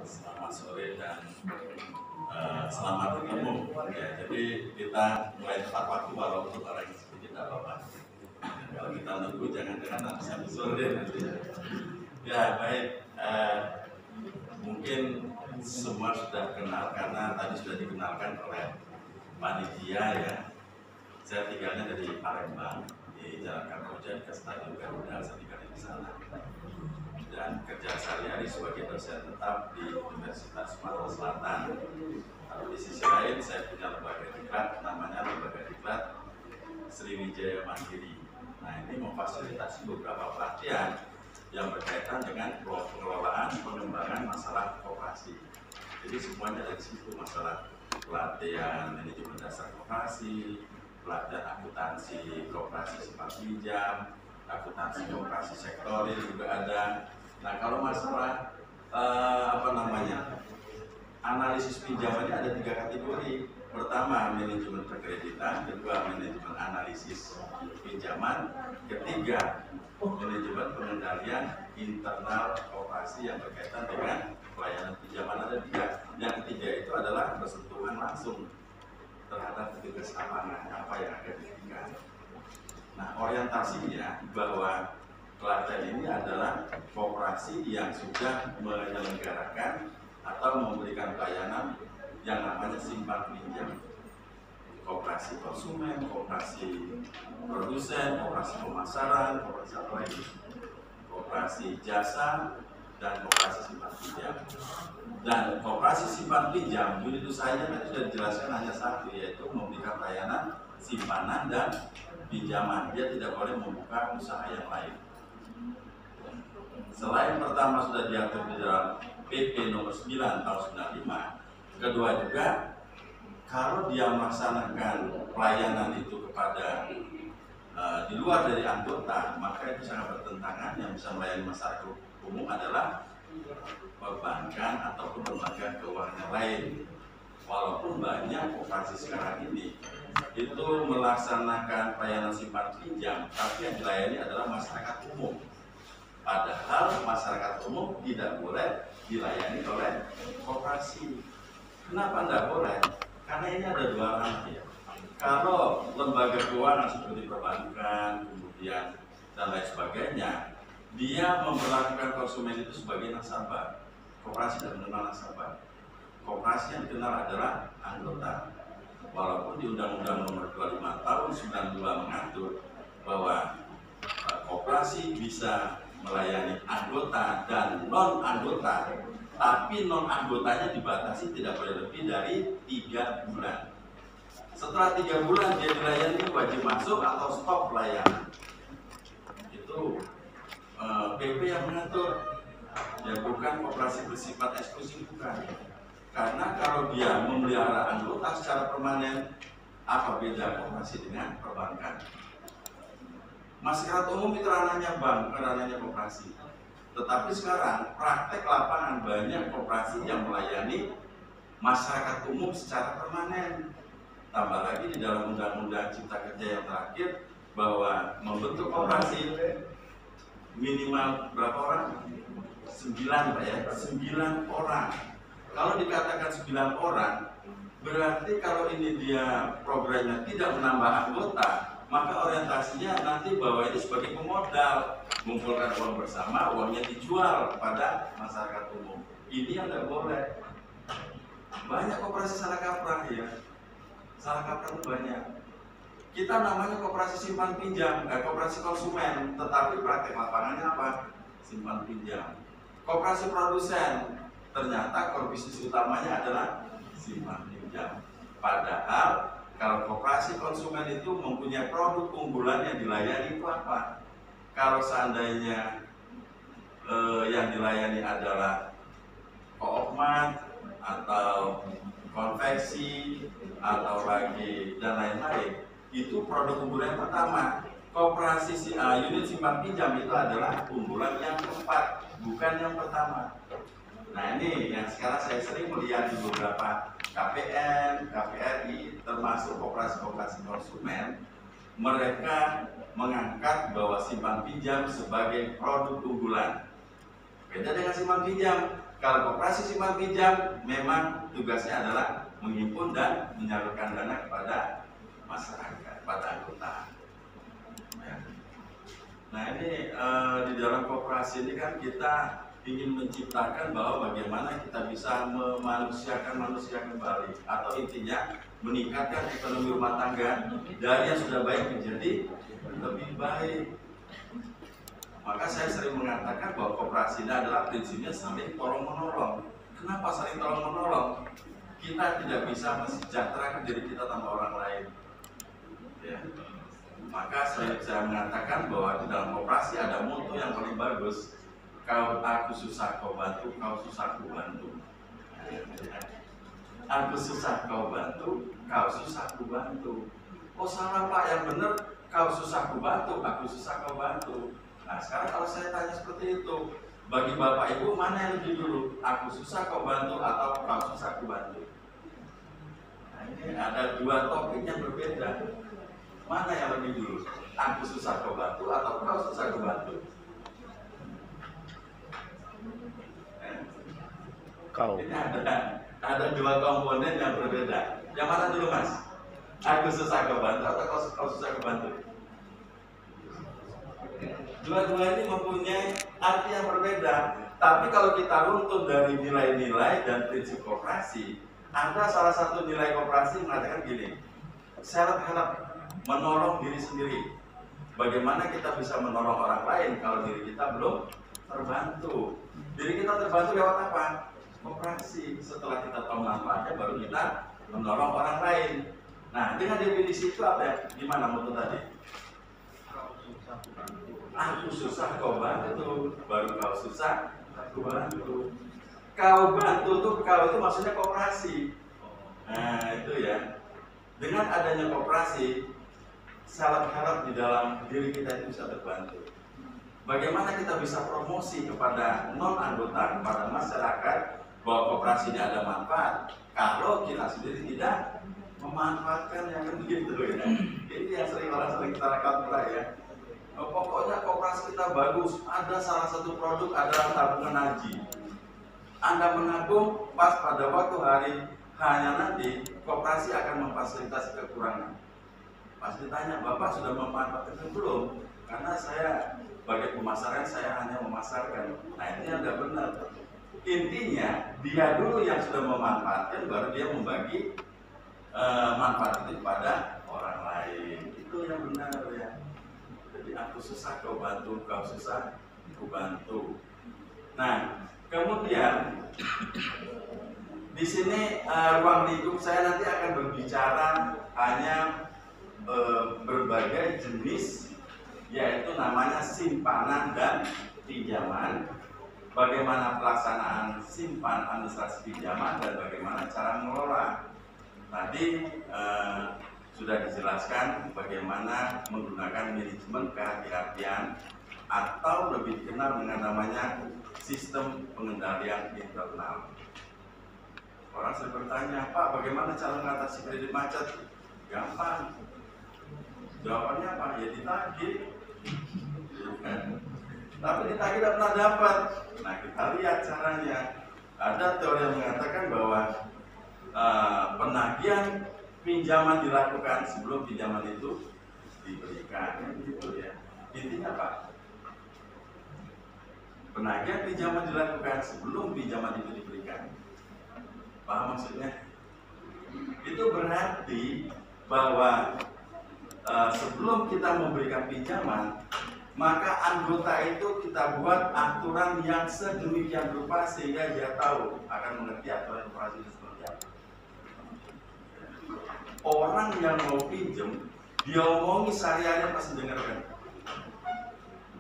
Selamat sore dan selamat ketemu. Ya, jadi kita mulai tepat waktu walaupun orang sedikit tidak apa-apa. Kalau kita nunggu jangan-jangan nanti sampai sore nanti. Ya baik, mungkin semua sudah kenal karena tadi sudah dikenalkan oleh panitia ya. Saya tinggalnya dari Palembang di Jalan Kamboja ke Stadion Garuda, saya tinggal di sana. Dan kerja sehari-hari sebagai dosen tetap di Universitas Sumatera Selatan. Tapi di sisi lain saya punya lembaga diklat, namanya lembaga diklat Sriwijaya Mandiri. Nah ini memfasilitasi beberapa pelatihan yang berkaitan dengan pengelolaan pengembangan masalah koperasi. Jadi semuanya dari situ, masalah pelatihan manajemen dasar koperasi, pelatihan akuntansi koperasi sifat pinjam, akuntansi koperasi sektoral juga ada. Nah kalau masalah analisis pinjamannya ada 3 kategori. Pertama manajemen perkreditan, kedua manajemen analisis pinjaman, ketiga manajemen pengendalian internal koperasi yang berkaitan dengan pelayanan pinjaman. Ada 3. Yang ketiga itu adalah bersentuhan langsung terhadap petugas lapangan apa yang akan diberikan. Nah orientasinya bahwa pelatihan ini adalah koperasi yang sudah menyelenggarakan atau memberikan pelayanan yang namanya simpan pinjam. Koperasi konsumen, koperasi produsen, koperasi pemasaran, koperasi apa lagi? Koperasi jasa, dan koperasi simpan pinjam. Dan koperasi simpan pinjam, unit usahanya tadi sudah dijelaskan hanya satu, yaitu memberikan pelayanan simpanan dan pinjaman. Dia tidak boleh membuka usaha yang lain. Selain pertama sudah diatur di dalam PP nomor 9 tahun 95, kedua juga kalau dia melaksanakan pelayanan itu kepada di luar dari anggota, maka itu sangat bertentangan. Yang bisa melayani masyarakat umum adalah perbankan ataupun lembaga keuangan yang lain. Walaupun banyak koperasi sekarang ini itu melaksanakan pelayanan simpan pinjam, tapi yang dilayani adalah masyarakat umum. Padahal masyarakat umum tidak boleh dilayani oleh koperasi. Kenapa tidak boleh? Karena ini ada 2 ranah ya. Kalau lembaga keuangan seperti perbankan, kemudian dan lain sebagainya, dia memperlakukan konsumen itu sebagai nasabah. Koperasi tidak mengenal nasabah. Koperasi yang dikenal adalah anggota. Walaupun di Undang-Undang Nomor 25 Tahun 92 mengatur bahwa koperasi bisa melayani anggota dan non anggota, tapi non anggotanya dibatasi tidak boleh lebih dari 3 bulan. Setelah 3 bulan dia dilayani wajib masuk atau stop pelayanan. Itu PP yang mengatur, ya bukan koperasi bersifat eksklusif, bukan. Karena kalau dia memelihara anggota secara permanen, apa beda koperasi dengan perbankan? Masyarakat umum itu ranahnya bank, ranahnya koperasi. Tetapi sekarang praktek lapangan banyak koperasi yang melayani masyarakat umum secara permanen. Tambah lagi di dalam Undang-Undang Cipta Kerja yang terakhir bahwa membentuk koperasi minimal berapa orang? 9 Pak ya, 9 orang. Kalau dikatakan 9 orang, berarti kalau ini dia programnya tidak menambah anggota, maka orientasinya nanti bahwa itu sebagai pemodal, mengumpulkan uang bersama, uangnya dijual kepada masyarakat umum. Ini yang tidak boleh. Banyak koperasi salah kaprah ya, salah kaprah itu banyak. Kita namanya koperasi simpan pinjam, koperasi konsumen, tetapi praktek lapangannya apa? Simpan pinjam. Koperasi produsen, ternyata core bisnis utamanya adalah simpan pinjam. Padahal kalau koperasi konsumen itu mempunyai produk unggulan yang dilayani itu apa? Kalau seandainya yang dilayani adalah koopmat atau konveksi atau lagi dan lain-lain, itu produk unggulan yang pertama. Koperasi unit simpan pinjam itu adalah unggulan yang keempat, bukan yang pertama. Nah ini yang sekarang saya sering melihat di beberapa KPN, KPRI, termasuk koperasi-koperasi konsumen, mereka mengangkat bahwa simpan pinjam sebagai produk unggulan. Beda dengan simpan pinjam. Kalau koperasi simpan pinjam memang tugasnya adalah menghimpun dan menyalurkan dana kepada masyarakat, pada anggota. Ya. Nah ini di dalam koperasi ini kan kita ingin menciptakan bahwa bagaimana kita bisa memanusiakan manusia kembali, atau intinya meningkatkan ekonomi rumah tangga dari yang sudah baik menjadi lebih baik. Maka saya sering mengatakan bahwa koperasi ini adalah prinsipnya saling tolong menolong. Kenapa saling tolong menolong? Kita tidak bisa mensejahterakan diri kita tanpa orang lain. Ya. Maka saya mengatakan bahwa di dalam koperasi ada motto yang paling bagus. Aku susah kau bantu, kau susah aku bantu. Aku susah kau bantu, kau susah aku bantu. Oh salah Pak, yang benar kau susah aku bantu, aku susah kau bantu. Nah sekarang kalau saya tanya seperti itu, bagi Bapak Ibu mana yang lebih dulu? Aku susah kau bantu atau kau susah aku bantu? Nah ini ada dua topik yang berbeda. Mana yang lebih dulu? Aku susah kau bantu atau kau susah aku bantu? Kau. Ini ada dua komponen yang berbeda. Yang mana dulu Mas? Aku susah kau bantu atau kau susah aku bantu? Dua-dua ini mempunyai arti yang berbeda. Tapi kalau kita runtut dari nilai-nilai dan prinsip koperasi, ada salah satu nilai koperasi mengatakan gini, self-help, menolong diri sendiri. Bagaimana kita bisa menolong orang lain kalau diri kita belum terbantu? Diri kita terbantu lewat apa? Koperasi. Setelah kita tahu manfaatnya, baru kita menolong orang lain. Nah, dengan definisi itu apa ya? Gimana mutu tadi? Aku susah kau bantu, baru kau susah aku bantu. Kau bantu tuh, kau itu maksudnya koperasi. Nah itu ya. Dengan adanya koperasi, self-help di dalam diri kita itu bisa terbantu. Bagaimana kita bisa promosi kepada non anggota, kepada masyarakat bahwa koperasi ini ada manfaat kalau kita sendiri tidak memanfaatkan yang begitu ya. Ini yang orang sering kita lakukan ya. Pokoknya koperasi kita bagus, ada salah satu produk adalah tabungan haji. Anda menabung pas pada waktu hari hanya nanti koperasi akan memfasilitasi kekurangan. Pas ditanya, Bapak sudah memanfaatkan belum? Karena saya sebagai pemasaran saya hanya memasarkan. Nah ini tidak benar. Intinya dia dulu yang sudah memanfaatkan, baru dia membagi manfaat itu kepada orang lain. Itu yang benar ya. Jadi aku susah kau bantu, kau susah aku bantu. Nah, kemudian di sini ruang lingkup saya nanti akan berbicara hanya berbagai jenis, yaitu namanya simpanan dan pinjaman. Bagaimana pelaksanaan simpan administrasi pinjaman dan bagaimana cara mengelola. Tadi sudah dijelaskan bagaimana menggunakan manajemen kehati-hatian atau lebih dikenal dengan namanya sistem pengendalian internal. Orang sering bertanya, Pak, bagaimana cara mengatasi kredit macet? Gampang. Jawabannya apa? Ya ditagih. Tapi ditagih tidak pernah dapat. Nah kita lihat caranya. Ada teori yang mengatakan bahwa penagihan pinjaman dilakukan sebelum pinjaman itu diberikan, gitu ya. Intinya apa? Penagihan pinjaman dilakukan sebelum pinjaman itu diberikan. Paham maksudnya? Itu berarti bahwa sebelum kita memberikan pinjaman, maka anggota itu kita buat aturan yang sedemikian rupa sehingga dia tahu akan mengerti aturan operasi itu seperti apa. Orang yang mau pinjam, dia omongi sehari-hari pasti dengarkan.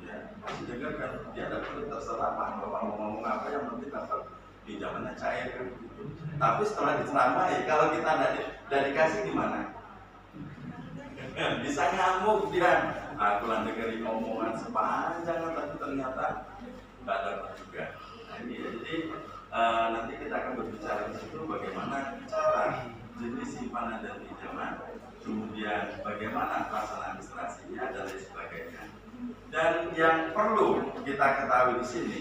Ya, pasti dengarkan. Dia tidak perlu terserah Pak, Bapak mau ngomong apa, yang penting dapat pinjamannya cair kan gitu. Tapi setelah diceramai, kalau kita tidak dikasih gimana? Bisa ngamuk dia. Aku dengerin omongan sepanjang, tapi ternyata tidak dapat juga. Nah ini jadi nanti kita akan berbicara di situ bagaimana cara jenis simpanan dan pinjaman, kemudian bagaimana pelaksanaan administrasinya dan lain sebagainya. Dan yang perlu kita ketahui di sini,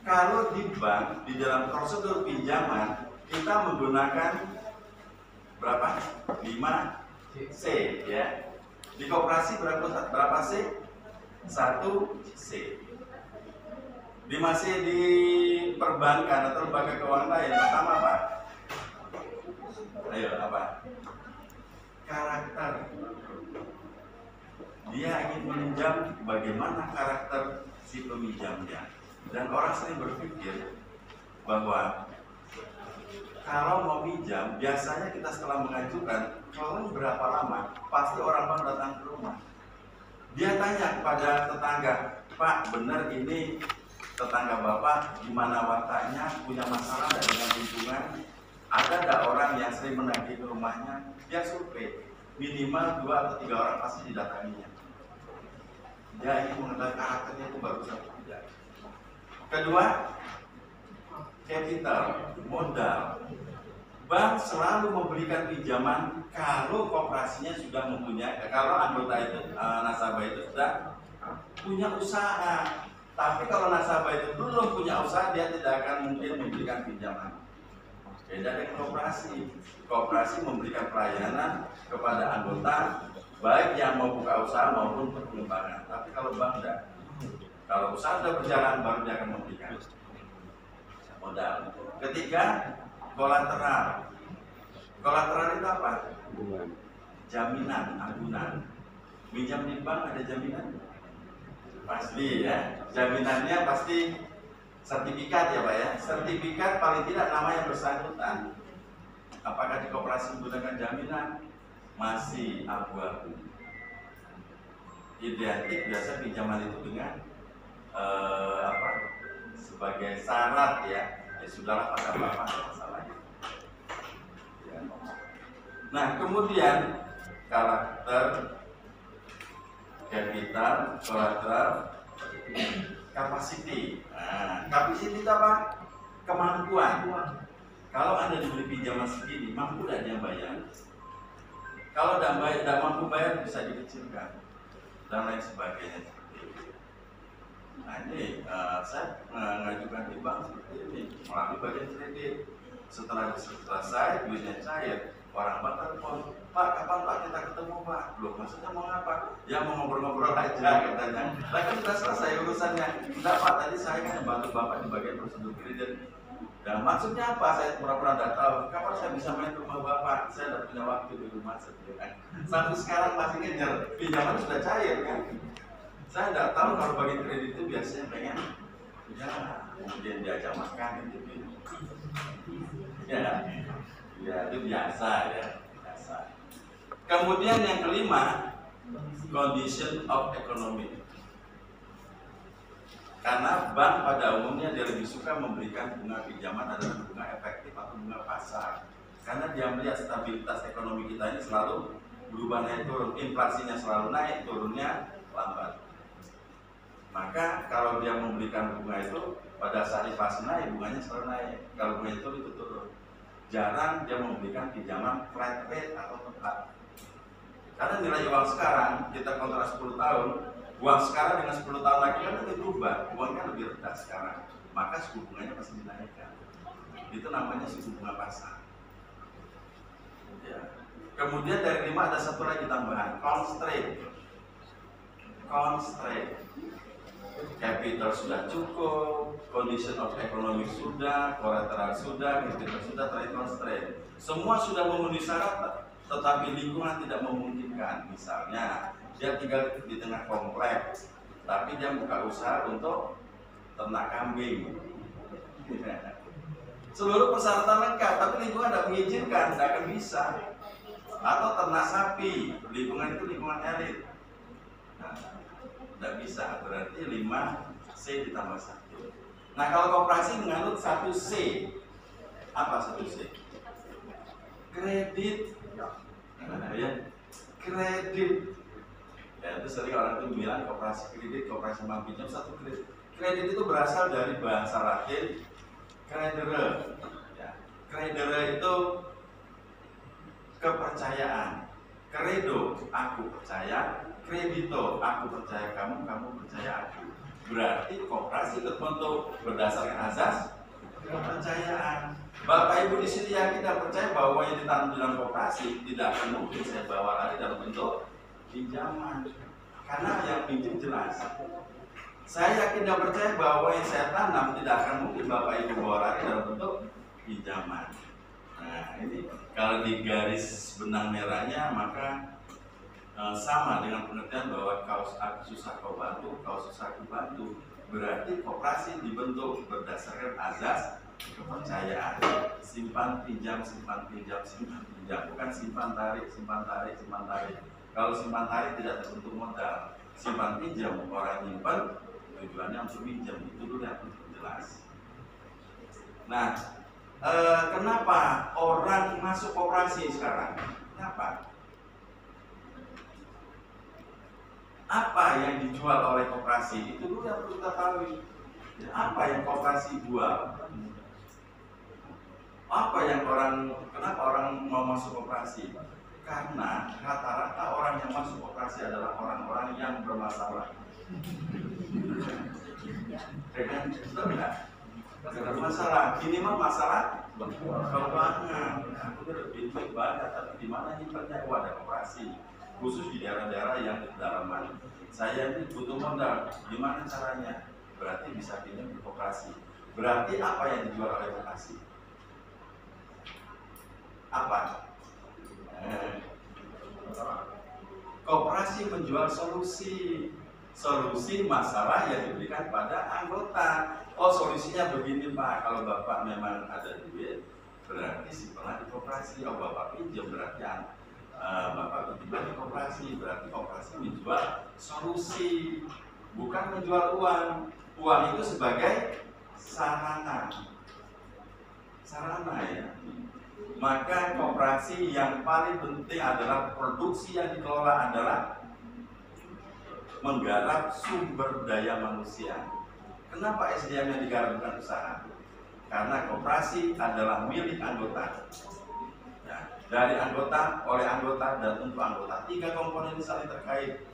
Kalau di bank, di dalam prosedur pinjaman, kita menggunakan berapa? 5C ya. Di koperasi berapa C? 1C. 5C di perbankan atau lembaga keuangan lain, pertama apa? Ayo, apa? Karakter. Dia ingin meminjam, bagaimana karakter si peminjamnya. Dan orang sering berpikir bahwa kalau mau minjam, biasanya kita setelah mengajukan, kalau berapa lama, pasti orang bank datang ke rumah. Dia tanya kepada tetangga, Pak, benar ini tetangga Bapak gimana wataknya, punya masalah dengan lingkungan? Ada nggak orang yang sering menagih ke rumahnya? Dia survei, minimal 2 atau 3 orang pasti didatanginya. Dia ingin mengetahui karakternya itu bagus atau tidak. Kedua, capital, modal. Bank selalu memberikan pinjaman kalau koperasinya sudah mempunyai, kalau anggota itu, nasabah itu sudah punya usaha. Tapi kalau nasabah itu belum punya usaha, dia tidak akan mungkin memberikan pinjaman. Beda dengan koperasi. Koperasi memberikan pelayanan kepada anggota, baik yang mau buka usaha maupun pengembangan. Tapi kalau bank tidak. Kalau usaha sudah berjalan, baru dia akan memberikan modal. Ketiga, kolateral. Kolateral itu apa? Jaminan, agunan. Minjam di bank ada jaminan? Pasti ya. Jaminannya pasti sertifikat ya Pak ya. Sertifikat paling tidak nama yang bersangkutan. Apakah di koperasi menggunakan jaminan? Masih abu-abu. Identik biasa pinjaman itu dengan sebagai syarat ya. Ya sudahlah pada bapak masalahnya. Ya. Nah kemudian karakter, capital, kolateral, capacity. Nah, capacity itu apa? Kemampuan. Kalau Anda diberi pinjaman segini, mampu tidak dia bayar? Kalau tidak mampu bayar, bisa dikecilkan dan lain sebagainya. Nah ini saya mengajukan di bank seperti ini melalui bagian kredit. Setelah selesai duitnya cair, orang bank telepon, Pak kapan Pak kita ketemu Pak? Loh maksudnya mau apa? Ya mau ngobrol-ngobrol aja katanya. Lah kan sudah selesai urusannya. Enggak Pak, tadi saya kan bantu Bapak di bagian prosedur kredit. Dan maksudnya apa? Saya pura-pura tidak tahu. Kapan saya bisa main ke rumah Bapak? Saya tidak punya waktu di rumah kan. Sampai sekarang masih ngejar, pinjaman sudah cair kan. Saya tidak tahu kalau bagian kredit itu biasanya pengen ya kemudian diajak makan gitu. Ya itu biasa ya. Biasa. Kemudian yang kelima, condition of economy. Karena bank pada umumnya dia lebih suka memberikan bunga pinjaman adalah bunga efektif atau bunga pasar. Karena dia melihat stabilitas ekonomi kita ini selalu berubah naik turun, inflasinya selalu naik, turunnya lambat. Maka kalau dia memberikan bunga itu pada saat inflasi naik, bunganya selalu naik. Kalau bunga itu turun. Jarang dia memberikan pinjaman flat rate atau tetap. Karena nilai uang sekarang kita kontrak 10 tahun, uang sekarang dengan 10 tahun lagi kan nanti berubah, uangnya lebih rendah sekarang, maka suku bunganya pasti dinaikkan. Itu namanya suku bunga pasar. Ya. Kemudian dari 5 ada satu lagi tambahan, constraint. Capital sudah cukup, condition of economy sudah, collateral sudah, capital sudah, trade constraint. Semua sudah memenuhi syarat, tetapi lingkungan tidak memungkinkan. Misalnya, dia tinggal di tengah kompleks, tapi dia buka usaha untuk ternak kambing. Seluruh persyaratan lengkap, tapi lingkungan tidak mengizinkan, tidak akan bisa. Atau ternak sapi, lingkungan itu lingkungan elit. Nah, tidak bisa, berarti 5C ditambah 1. Nah kalau koperasi menganut 1C. Apa 1C? Kredit. Nah, ya. Kredit. Ya itu sering orang itu bilang koperasi kredit, koperasi bank pinjam satu kredit. Kredit itu berasal dari bahasa Latin credere. Ya. Credere itu kepercayaan. Credo, aku percaya. Kredito, aku percaya kamu, kamu percaya aku. berarti koperasi terbentuk berdasarkan azas kepercayaan. Bapak Ibu di sini yakin dan percaya bahwa yang ditanam dalam koperasi tidak akan mungkin saya bawa lagi dalam bentuk pinjaman, karena yang pinjam jelas. Saya yakin dan percaya bahwa yang saya tanam tidak akan mungkin Bapak Ibu bawa lagi dalam bentuk pinjaman. Nah ini kalau di garis benang merahnya maka sama dengan pengertian bahwa kau susah kau bantu, kau susah aku bantu. Berarti koperasi dibentuk berdasarkan azas kepercayaan. Simpan pinjam, simpan pinjam, simpan pinjam. Bukan simpan tarik, simpan tarik, simpan tarik. Kalau simpan tarik tidak terbentuk modal. Simpan pinjam, orang nyimpan tujuannya untuk pinjam. Itu dulu yang jelas. Nah, kenapa orang masuk koperasi sekarang? Kenapa? Apa yang dijual oleh koperasi itu dulu yang perlu kita tahu. Apa yang koperasi jual? Apa yang kenapa orang mau masuk koperasi? Karena rata-rata orang yang masuk koperasi adalah orang-orang yang bermasalah. Dengan betul nggak? Masalah, minimal masalah keuangan. Aku udah duit banyak, tapi di mana nyimpannya? Ada koperasi. Khusus di daerah-daerah yang di pedalaman. Saya ini butuh modal, gimana caranya? Berarti bisa pinjam di koperasi. Berarti apa yang dijual oleh koperasi? Apa? Koperasi menjual solusi masalah yang diberikan pada anggota. Oh, solusinya begini Pak, kalau Bapak memang ada duit, berarti simpanlah di koperasi. Oh, Bapak pinjam berarti Bapak pinjam di koperasi, berarti koperasi menjual solusi, bukan menjual uang. Uang itu sebagai sarana ya. Maka koperasi yang paling penting adalah produksi yang dikelola adalah menggarap sumber daya manusia. Kenapa SDM yang digarap bukan usaha? Karena koperasi adalah milik anggota. Dari anggota, oleh anggota, dan untuk anggota. 3 komponen ini saling terkait.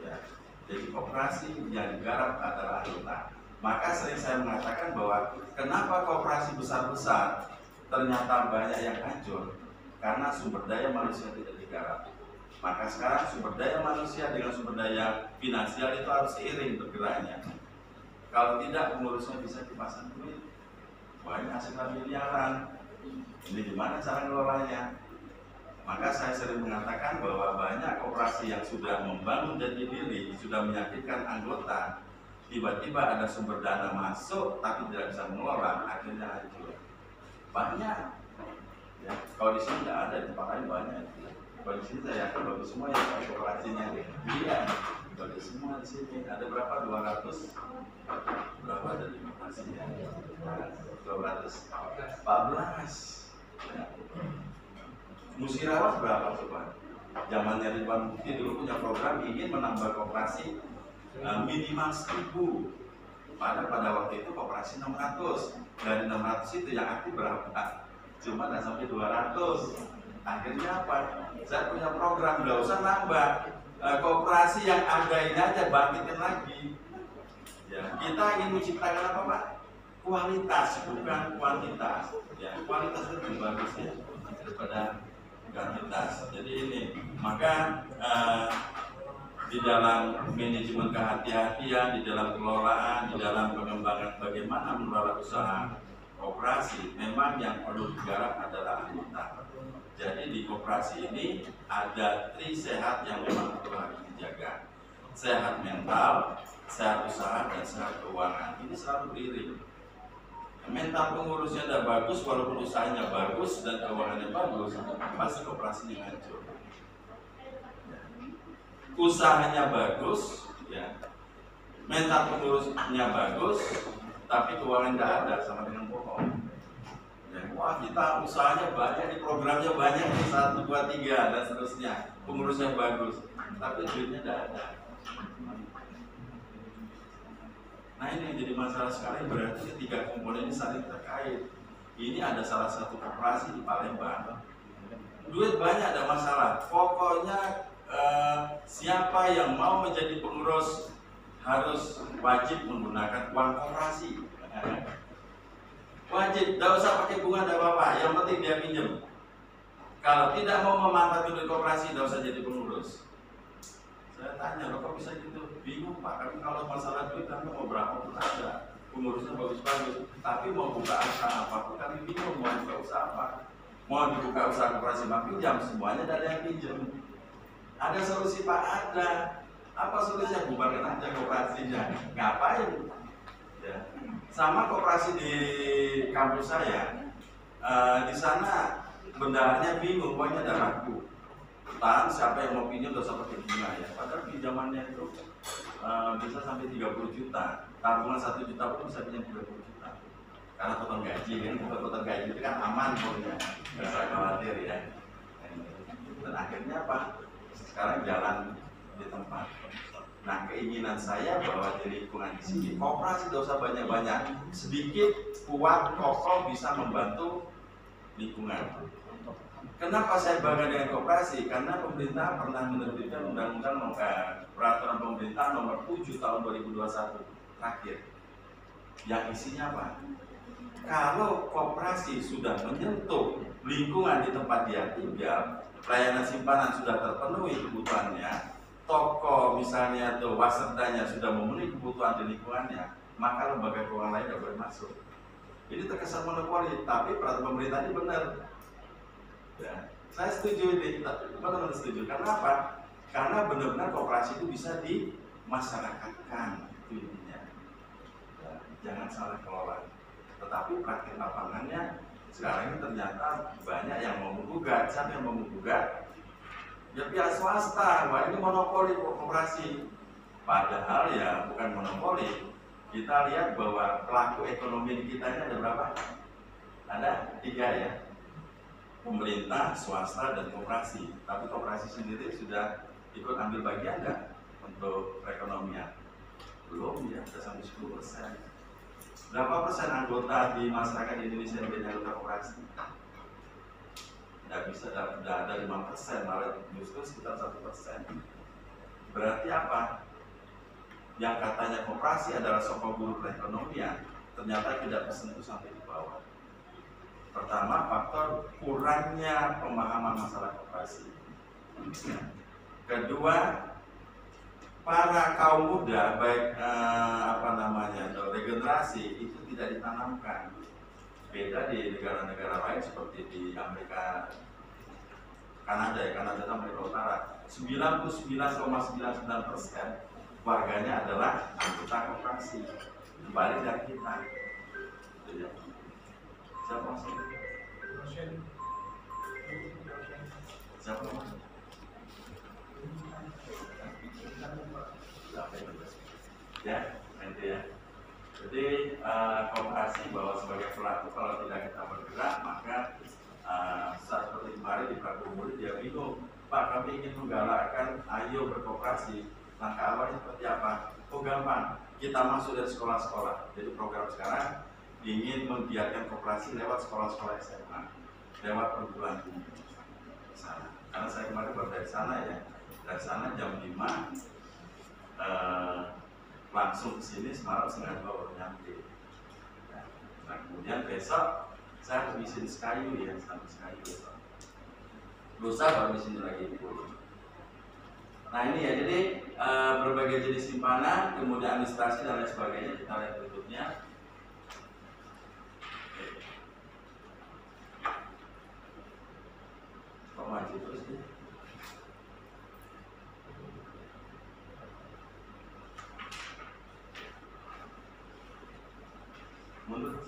Ya, jadi koperasi yang digarap adalah anggota. Maka sering saya mengatakan bahwa kenapa koperasi besar-besar ternyata banyak yang hancur? Karena sumber daya manusia tidak digarap. Maka sekarang sumber daya manusia dengan sumber daya finansial itu harus seiring bergeraknya. Kalau tidak, pengurusnya bisa dipasang duit. Banyak hasilnya miliaran. Ini gimana cara ngelolanya? Maka saya sering mengatakan bahwa banyak koperasi yang sudah membangun jati diri, sudah meyakinkan anggota, tiba-tiba ada sumber dana masuk tapi tidak bisa mengelola, akhirnya hancur. Banyak. Ya, kalau di sini tidak ada, di tempat lain banyak. Kalau di sini saya yakin bagus semua yang koperasinya. Iya, bagus semua di sini. Ada berapa? 200. Berapa ada di koperasinya? 214. Ya. Musirawas berapa coba? Zamannya Ridwan Mufti dulu punya program ingin menambah koperasi minimal 1000. Pada waktu itu koperasi 600. Dari 600 itu yang aktif berapa? Cuma nggak sampai 200. Akhirnya apa? Saya punya program, nggak usah nambah. Koperasi yang ada ini aja bangkitin lagi. Ya, kita ingin menciptakan apa Pak? Kualitas, bukan kuantitas. Ya, kualitas itu lebih bagus ya daripada kuantitas. Jadi ini, maka di dalam manajemen kehati-hatian, di dalam pengelolaan, di dalam pengembangan bagaimana mengelola usaha koperasi, memang yang perlu digarap adalah anggota. Jadi di koperasi ini ada 3 sehat yang memang harus dijaga. Sehat mental, sehat usaha, dan sehat keuangan. Ini selalu beriring. Mental pengurusnya tidak bagus, walaupun usahanya bagus dan keuangannya bagus, pasti koperasinya hancur. Usahanya bagus, ya, mental pengurusnya bagus, tapi keuangan tidak ada, sama dengan bohong. Ya, wah kita usahanya banyak, di programnya banyak, 1, 2, 3 dan seterusnya, pengurusnya bagus, tapi duitnya tidak ada. Nah ini yang jadi masalah sekarang, berarti 3 komponen ini saling terkait. Ini ada salah satu koperasi di Palembang, duit banyak, ada masalah. Pokoknya siapa yang mau menjadi pengurus harus wajib menggunakan uang koperasi. Wajib, tidak usah pakai bunga, tidak apa-apa, yang penting dia pinjam. Kalau tidak mau memanfaatkan duit koperasi, tidak usah jadi pengurus. Saya tanya, kok bisa gitu? Bingung Pak, kami kalau masalah duit kami mau berapa pun ada, pengurusnya bagus-bagus, tapi mau buka usaha apapun kami bingung mau buka usaha apa. Mau dibuka usaha koperasi mah pinjam, semuanya ada yang pinjam. Ada solusi Pak, ada. Apa solusinya? Bubarkan aja koperasinya. Ngapain? Ya. Sama koperasi di kampus saya, di sana bendaharanya bingung, pokoknya ada ragu. Tahan siapa yang mau pinjam dosa pakai bunga ya. Padahal pinjamannya itu bisa sampai 30 juta. Tabungan 1 juta pun bisa pinjam 30 juta. Karena potong gaji kan, potong gaji itu kan aman pokoknya, nggak usah khawatir ya. Dan akhirnya apa? Sekarang jalan di tempat. Nah, keinginan saya bahwa di lingkungan di sini koperasi tidak usah banyak-banyak, sedikit kuat kokoh bisa membantu lingkungan. Kenapa saya bangga dengan koperasi? Karena pemerintah pernah menerbitkan undang-undang peraturan pemerintah nomor 7 tahun 2021 terakhir. Yang isinya apa? Kalau koperasi sudah menyentuh lingkungan di tempat dia tinggal, pelayanan simpanan sudah terpenuhi kebutuhannya, toko misalnya atau waserdanya sudah memenuhi kebutuhan di lingkungannya, maka lembaga keuangan lain tidak boleh masuk. Ini terkesan monopoli, tapi peraturan pemerintah ini benar. Ya, saya setuju ini, teman-teman setuju. Karena apa? Karena benar-benar koperasi itu bisa dimasyarakatkan, itu intinya. Ya, jangan salah kelola. Tetapi praktik lapangannya sekarang ini ternyata banyak yang mau menggugat. Siapa yang mau menggugat? Ya pihak swasta, wah ini monopoli koperasi. Padahal ya bukan monopoli. Kita lihat bahwa pelaku ekonomi di kita ini ada berapa? Ada 3 ya. Pemerintah, swasta, dan koperasi. Tapi koperasi sendiri sudah ikut ambil bagian nggak untuk perekonomian? Belum ya, sudah sampai 10%. Berapa persen anggota di masyarakat Indonesia yang menjadi anggota koperasi? Tidak bisa, tidak ada 5%, malah justru sekitar 1%. Berarti apa? Yang katanya koperasi adalah sokong guru perekonomian, ternyata tidak tersentuh sampai di bawah. Pertama, faktor kurangnya pemahaman masalah koperasi. Kedua, para kaum muda, baik regenerasi itu tidak ditanamkan. Beda di negara-negara lain seperti di Amerika, Kanada ya, Kanada dan Amerika Utara, 99,99% warganya adalah anggota koperasi. Kembali dari kita. Siapa maksudnya? Siapa maksudnya? Ya, nanti ya. Jadi koperasi bahwa sebagai pelaku kalau tidak kita bergerak maka saat seperti kemarin di Pak Gubernur dia bingung, Pak kami ingin menggalakkan ayo berkoperasi, langkah awalnya seperti apa? Oh gampang, kita masuk dari sekolah-sekolah. Jadi program sekarang ingin menggiatkan koperasi lewat sekolah-sekolah SMA, lewat perguruan tinggi sana. Karena saya kemarin baru dari sana ya, dari sana jam 5 langsung ke sini Semarang setengah 2 baru nyampe. Nah kemudian besok saya harus bisin Sekayu ya, sampai Sekayu besok. Lusa baru di sini lagi pulang. Nah ini ya, jadi berbagai jenis simpanan, kemudian administrasi dan lain sebagainya kita lihat berikutnya. Kok maju terus nih? Mundur.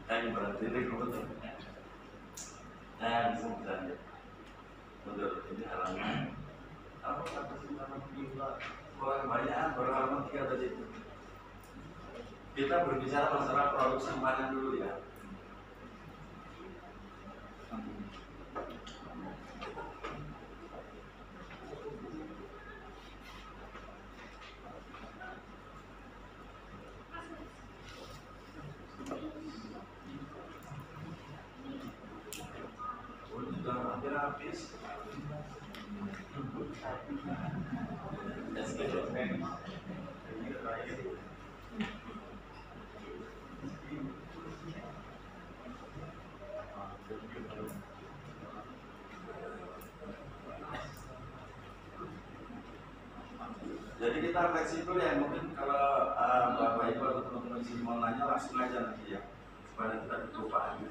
Yang berarti ini mundur. Nah, bisa mundur. Ini halaman. Apa kata sih halaman 3? Kalau kebanyakan baru halaman 3 tadi. Kita berbicara masalah produk simpanan dulu ya. Jadi kita fleksibel ya, mungkin kalau Bapak Ibu atau teman-teman sini mau nanya langsung aja nanti ya, supaya kita kelupaan.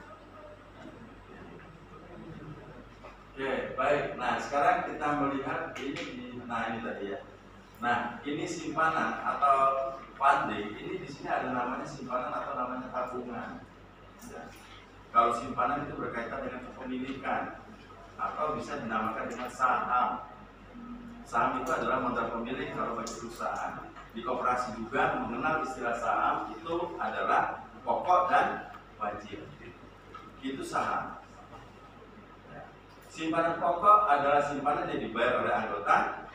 Oke, baik. Nah, sekarang kita melihat ini ini tadi ya. Nah, ini simpanan atau funding. Ini di sini ada namanya simpanan atau namanya tabungan. Ya. Kalau simpanan itu berkaitan dengan kepemilikan atau bisa dinamakan dengan saham. Saham itu adalah modal pemilik kalau bagi perusahaan. Di koperasi juga mengenal istilah saham itu adalah pokok dan wajib. Itu saham. Simpanan pokok adalah simpanan yang dibayar oleh anggota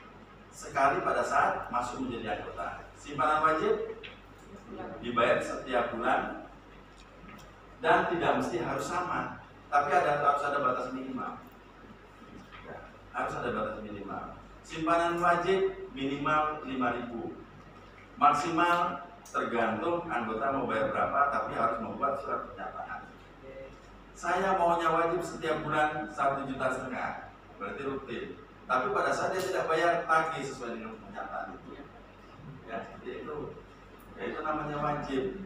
sekali pada saat masuk menjadi anggota. Simpanan wajib dibayar setiap bulan dan tidak mesti harus sama, tapi harus ada batas minimal. Ya, harus ada batas minimal. Simpanan wajib minimal 5.000, maksimal tergantung anggota mau bayar berapa, tapi harus membuat surat pernyataan. Saya maunya wajib setiap bulan 1,5 juta, berarti rutin. Tapi pada saat dia tidak bayar, tagih sesuai dengan pernyataan itu. Ya, seperti itu. Ya, itu namanya wajib.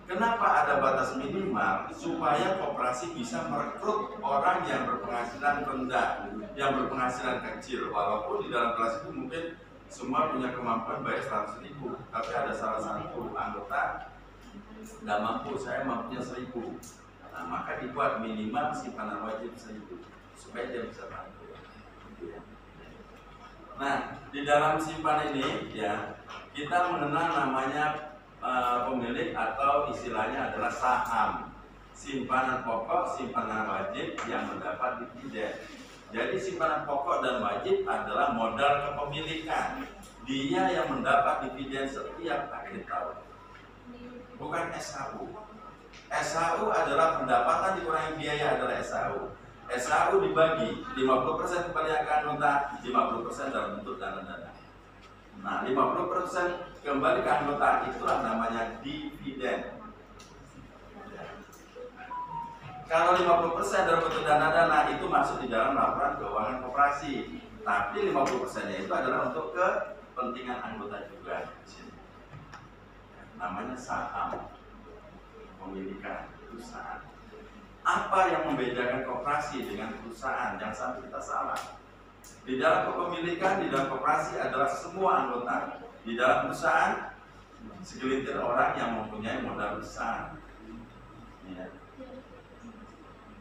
Kenapa ada batas minimal? Supaya koperasi bisa merekrut orang yang berpenghasilan rendah, yang berpenghasilan kecil. Walaupun di dalam kelas itu mungkin semua punya kemampuan bayar 100.000, tapi ada salah satu anggota tidak mampu, saya mampunya 1.000. Nah, maka dibuat minimal simpanan wajib 1.000 supaya dia bisa bantu. Nah, di dalam simpanan ini ya kita mengenal namanya pemilik atau istilahnya adalah saham, simpanan pokok, simpanan wajib yang mendapat dividen. Jadi simpanan pokok dan wajib adalah modal kepemilikan. Dia yang mendapat dividen setiap akhir tahun, bukan SHU. SHU adalah pendapatan dikurangi biaya adalah SHU. SHU dibagi 50% kembali ke anggota, 50% dalam bentuk dana. Nah, 50% kembali ke anggota itulah namanya dividen. Kalau 50% dalam bentuk dana itu masuk di dalam laporan keuangan koperasi. Tapi 50%-nya itu adalah untuk kepentingan anggota juga. Namanya saham, pemilikan perusahaan. Apa yang membedakan koperasi dengan perusahaan? Jangan sampai kita salah. Di dalam kepemilikan, di dalam koperasi adalah semua anggota. Di dalam perusahaan, segelintir orang yang mempunyai modal besar. Ya.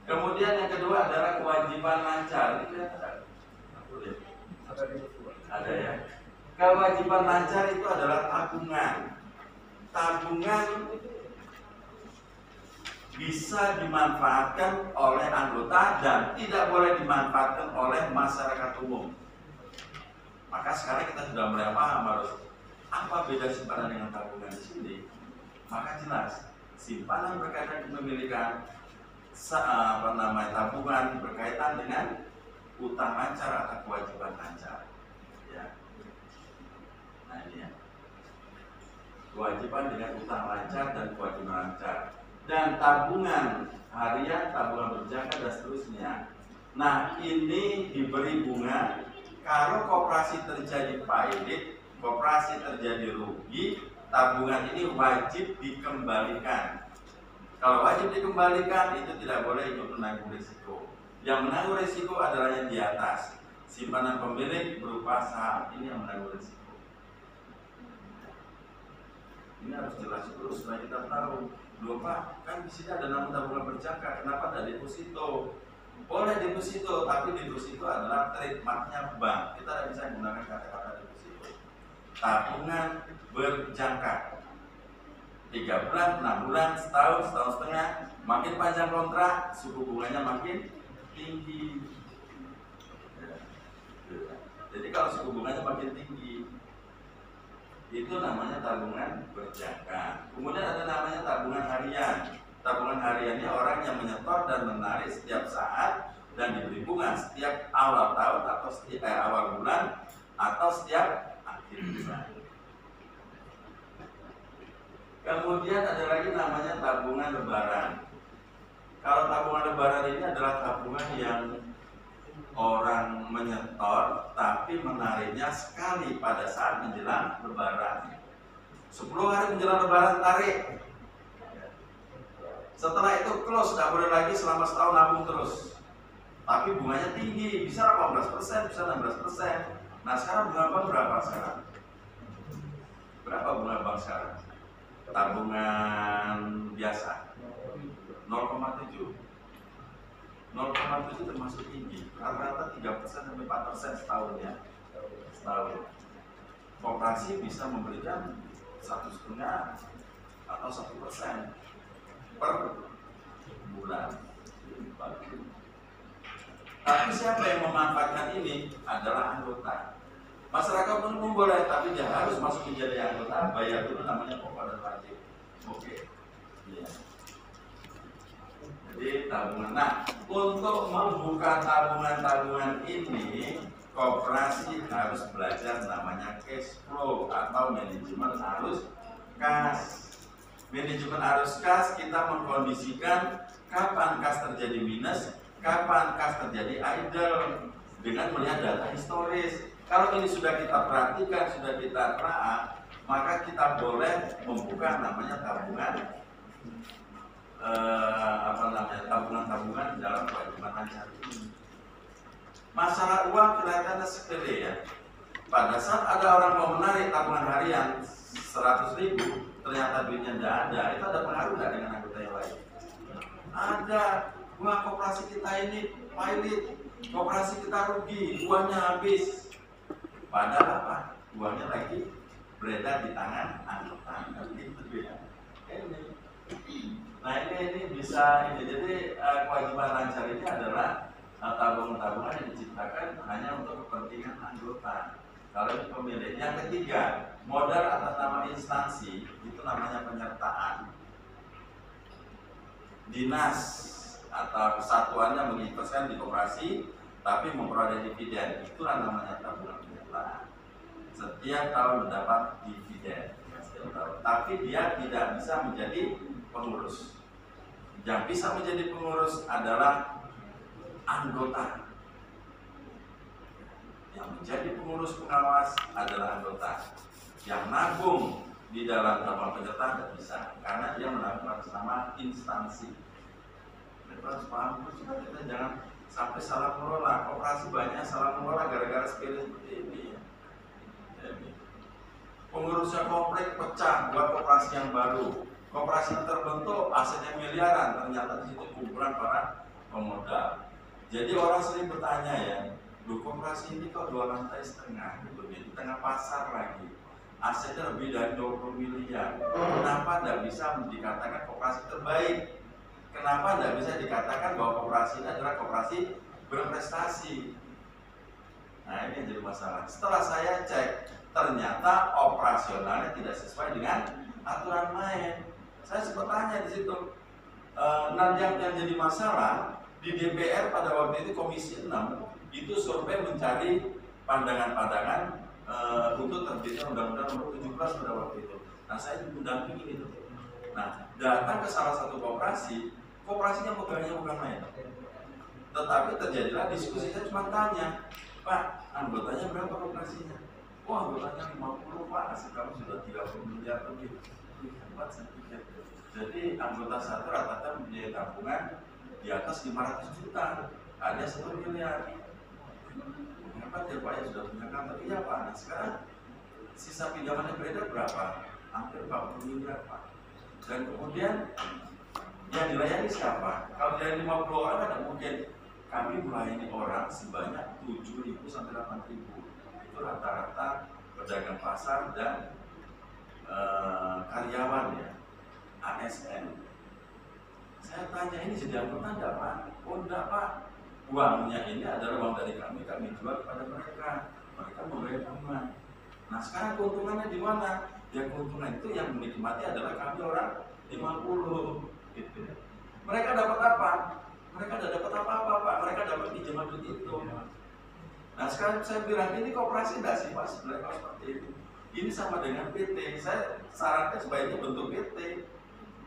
Kemudian yang kedua adalah kewajiban lancar. Ini ada ya. Kewajiban lancar itu adalah tabungan. Tabungan bisa dimanfaatkan oleh anggota dan tidak boleh dimanfaatkan oleh masyarakat umum. Maka sekarang kita sudah mulai paham harus apa beda simpanan dengan tabungan di sini. Maka jelas simpanan berkaitan kepemilikan, tabungan berkaitan dengan utang lancar atau kewajiban lancar. Ya. Nah ini ya. Kewajiban dengan utang lancar dan kewajiban lancar. Dan tabungan harian, tabungan berjangka dan seterusnya. Nah ini diberi bunga. Kalau koperasi terjadi pailit, koperasi terjadi rugi, tabungan ini wajib dikembalikan. Kalau wajib dikembalikan itu tidak boleh ikut menanggung risiko. Yang menanggung risiko adalah yang di atas. Simpanan pemilik berupa saham ini yang menanggung risiko. Ini harus jelas dulu supaya kita tahu. Loh Pak, kan di sini ada nama tabungan berjangka, kenapa ada deposito? Boleh deposito, tapi deposito adalah trademarknya bank. Kita tidak bisa menggunakan kata-kata deposito. Tabungan berjangka 3 bulan, 6 bulan, setahun, setahun setengah. Makin panjang kontrak, suku bunganya makin tinggi. Jadi kalau suku bunganya makin tinggi, itu namanya tabungan berjangka. Kemudian ada namanya tabungan harian. Tabungan hariannya orang yang menyetor dan menarik setiap saat dan diberi bunga setiap awal tahun atau setiap awal bulan atau setiap akhir Kemudian ada lagi namanya tabungan lebaran. Kalau tabungan lebaran ini adalah tabungan yang orang menyetor tapi menariknya sekali pada saat menjelang lebaran. 10 hari menjelang lebaran tarik. Setelah itu close, tidak boleh lagi selama setahun nabung terus. Tapi bunganya tinggi, bisa 18%, bisa 16%. Nah sekarang bunga bank berapa sekarang? Berapa bunga bank sekarang? Tabungan biasa 0,7 termasuk tinggi, rata-rata 3% sampai 4% setahun ya. Setahun. Koperasi bisa memberikan 1,5 atau 1% per bulan. Tapi siapa yang memanfaatkan ini adalah anggota. Masyarakat umum boleh, tapi dia harus masuk menjadi anggota, bayar dulu namanya pokok dan wajib. Oke. Iya. Jadi tabungan. Nah, untuk membuka tabungan-tabungan ini, koperasi harus belajar namanya cash flow atau manajemen arus kas. Manajemen arus kas kita mengkondisikan kapan kas terjadi minus, kapan kas terjadi idle dengan melihat data historis. Kalau ini sudah kita perhatikan, sudah kita telah, maka kita boleh membuka namanya tabungan dalam kewajiban lancar ini. Masalah uang kelihatannya sepele ya. Pada saat ada orang mau menarik tabungan harian 100.000, ternyata duitnya tidak ada, itu ada pengaruh nggak dengan anggota yang lain? Ada. Wah, koperasi kita ini pilot, koperasi kita rugi, uangnya habis. Padahal apa? Uangnya lagi beredar di tangan anggota. Nah ini bisa ini. Jadi kewajiban lancar ini adalah tabungan-tabungan yang diciptakan hanya untuk kepentingan anggota. Kalau ini pemilik. Yang ketiga, modal atas nama instansi itu namanya penyertaan. Dinas atau kesatuannya menginvestasikan di koperasi tapi memperoleh dividen, itulah namanya tabungan penyertaan. Setiap tahun mendapat dividen, tapi dia tidak bisa menjadi pengurus. Yang bisa menjadi pengurus adalah anggota. Yang menjadi pengurus pengawas adalah anggota. Yang nabung di dalam tabungan penyertaan tidak bisa, karena dia menabung atas nama instansi. Kita harus paham, kita jangan sampai salah mengelola. Koperasi banyak salah mengelola gara-gara sepele seperti ini. Pengurusnya komplek pecah buat koperasi yang baru. Koperasi yang terbentuk asetnya miliaran, ternyata di situ kumpulan para pemodal. Jadi orang sering bertanya ya, loh koperasi ini kok 2,5 lantai di tengah pasar lagi, asetnya lebih dari 20 miliar. Kenapa tidak bisa dikatakan koperasi terbaik? Kenapa tidak bisa dikatakan bahwa koperasi ini adalah koperasi berprestasi? Nah ini yang jadi masalah. Setelah saya cek, ternyata operasionalnya tidak sesuai dengan aturan main. Saya sempat tanya di situ. Nah yang jadi masalah di DPR pada waktu itu Komisi 6 itu survei mencari pandangan-pandangan untuk terbitnya Undang-Undang Nomor 17 pada waktu itu. Nah saya mendampingi itu. Nah datang ke salah satu koperasinya modalnya bukan main. Tetapi terjadilah diskusi, saya cuma tanya, Pak, anggotanya berapa koperasinya? Wah, anggotanya 50 Pak, aset kamu sudah 30 miliar lebih. Hebat saya pikir. Jadi anggota satu rata-rata mempunyai tabungan di atas 500 juta, ada 1 miliar. Hebat ya Pak, ya sudah punya kantor. Iya Pak, nah sekarang sisa pinjamannya beredar berapa? Hampir 40 miliar Pak. Dan kemudian yang dilayani siapa? Kalau dari 50 orang kan mungkin. Kami melayani orang sebanyak 7.000 sampai 8.000. Itu rata-rata pedagang pasar dan karyawan ya, ASN. Saya tanya, ini jadi anggota enggak Pak? Oh enggak Pak, uangnya ini adalah uang dari kami jual kepada mereka. Mereka membayar bunga. Nah sekarang keuntungannya di mana? Ya keuntungan itu yang menikmati adalah kami orang 50 gitu. Mereka dapat apa? Mereka tidak dapat apa-apa Pak, mereka dapat pinjaman duit itu. Nah sekarang saya bilang ini koperasi tidak sih Pak sebenarnya kalau seperti itu. Ini sama dengan PT. Saya sarankan sebaiknya bentuk PT.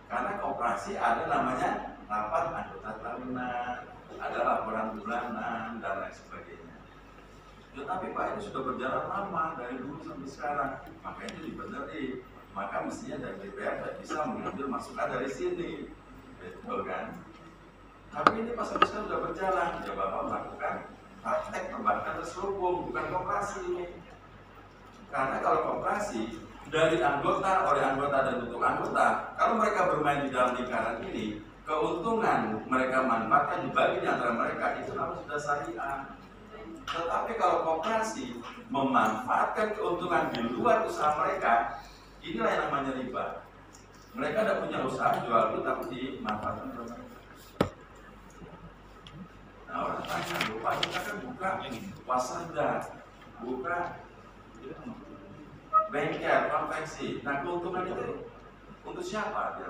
Karena koperasi ada namanya rapat anggota tahunan, ada laporan bulanan dan lain sebagainya. Tetapi Pak ini sudah berjalan lama dari dulu sampai sekarang, maka itu dibenerin. Maka mestinya dari DPR tidak bisa mengambil masukan dari sini, betul kan? Tapi ini pas sampai sekarang sudah berjalan, ya Bapak melakukan praktek perbankan terselubung, bukan koperasi ini. Karena kalau koperasi dari anggota, oleh anggota dan untuk anggota, kalau mereka bermain di dalam lingkaran ini, keuntungan mereka manfaatkan dibagi di antara mereka, itu namanya sudah syariah. Tetapi kalau koperasi memanfaatkan keuntungan di luar usaha mereka, inilah yang namanya riba. Mereka tidak punya usaha jual beli tapi dimanfaatkan oleh mereka. Nah orang tanya, Pak kita kan buka wasada, buka bengkel, konveksi. Nah keuntungan itu untuk siapa?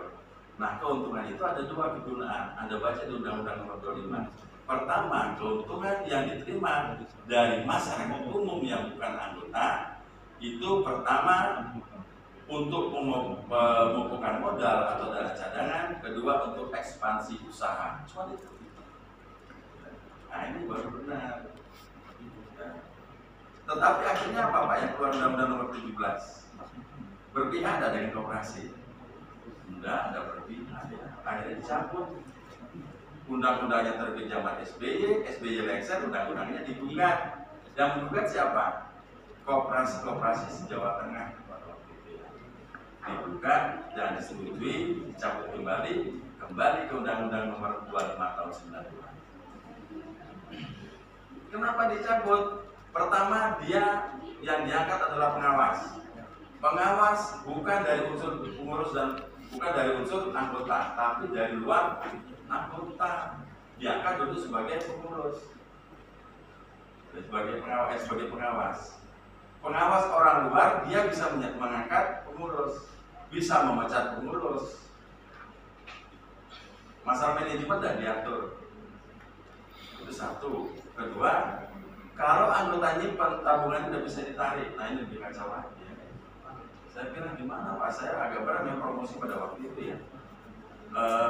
Nah keuntungan itu ada dua kegunaan. Anda baca di Undang-Undang Nomor 25. Pertama, keuntungan yang diterima dari masyarakat umum yang bukan anggota itu pertama untuk memupukkan modal atau dana cadangan, kedua untuk ekspansi usaha. Cuma itu. Nah ini baru benar. Tetapi akhirnya apa Pak yang keluar Undang-Undang Nomor 17? Berpihak ada dengan koperasi? Enggak, ada berpihak. Ya. Akhirnya dicabut. Undang-undangnya terbit zaman SBY lengser, undang-undangnya digugat. Yang menggugat siapa? Koperasi-koperasi se-Jawa Tengah. Digugat dan disetujui, dicabut kembali ke Undang-Undang Nomor 25 tahun 92. Kenapa dicabut? Pertama, dia yang diangkat adalah pengawas. Pengawas bukan dari unsur pengurus dan bukan dari unsur anggota, tapi dari luar anggota. Diangkat dulu sebagai pengurus, sebagai pengawas. Pengawas orang luar dia bisa mengangkat pengurus, bisa memecat pengurus. Masalah manajemen dan diatur. Itu satu. Kedua, kalau anggota nyimpan tabungan tidak bisa ditarik, nah ini lebih kacau lagi. Saya bilang gimana Pak, saya agak berat yang promosi pada waktu itu ya.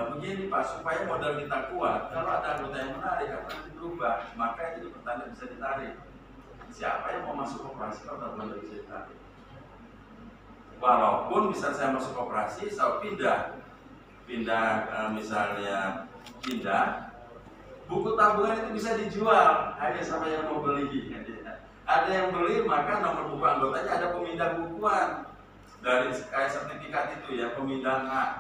Begini Pak, supaya modal kita kuat, kalau ada anggota yang menarik akan nanti berubah, maka itu di pertanda bisa ditarik. Siapa yang mau masuk koperasi kalau tabungan tidak bisa ditarik? Walaupun bisa saya masuk koperasi, saya misalnya buku tabungan itu bisa dijual hanya sama yang mau beli. Ada yang beli maka nomor buku anggotanya ada pemindah bukuan dari kayak sertifikat itu ya, pemindahan hak.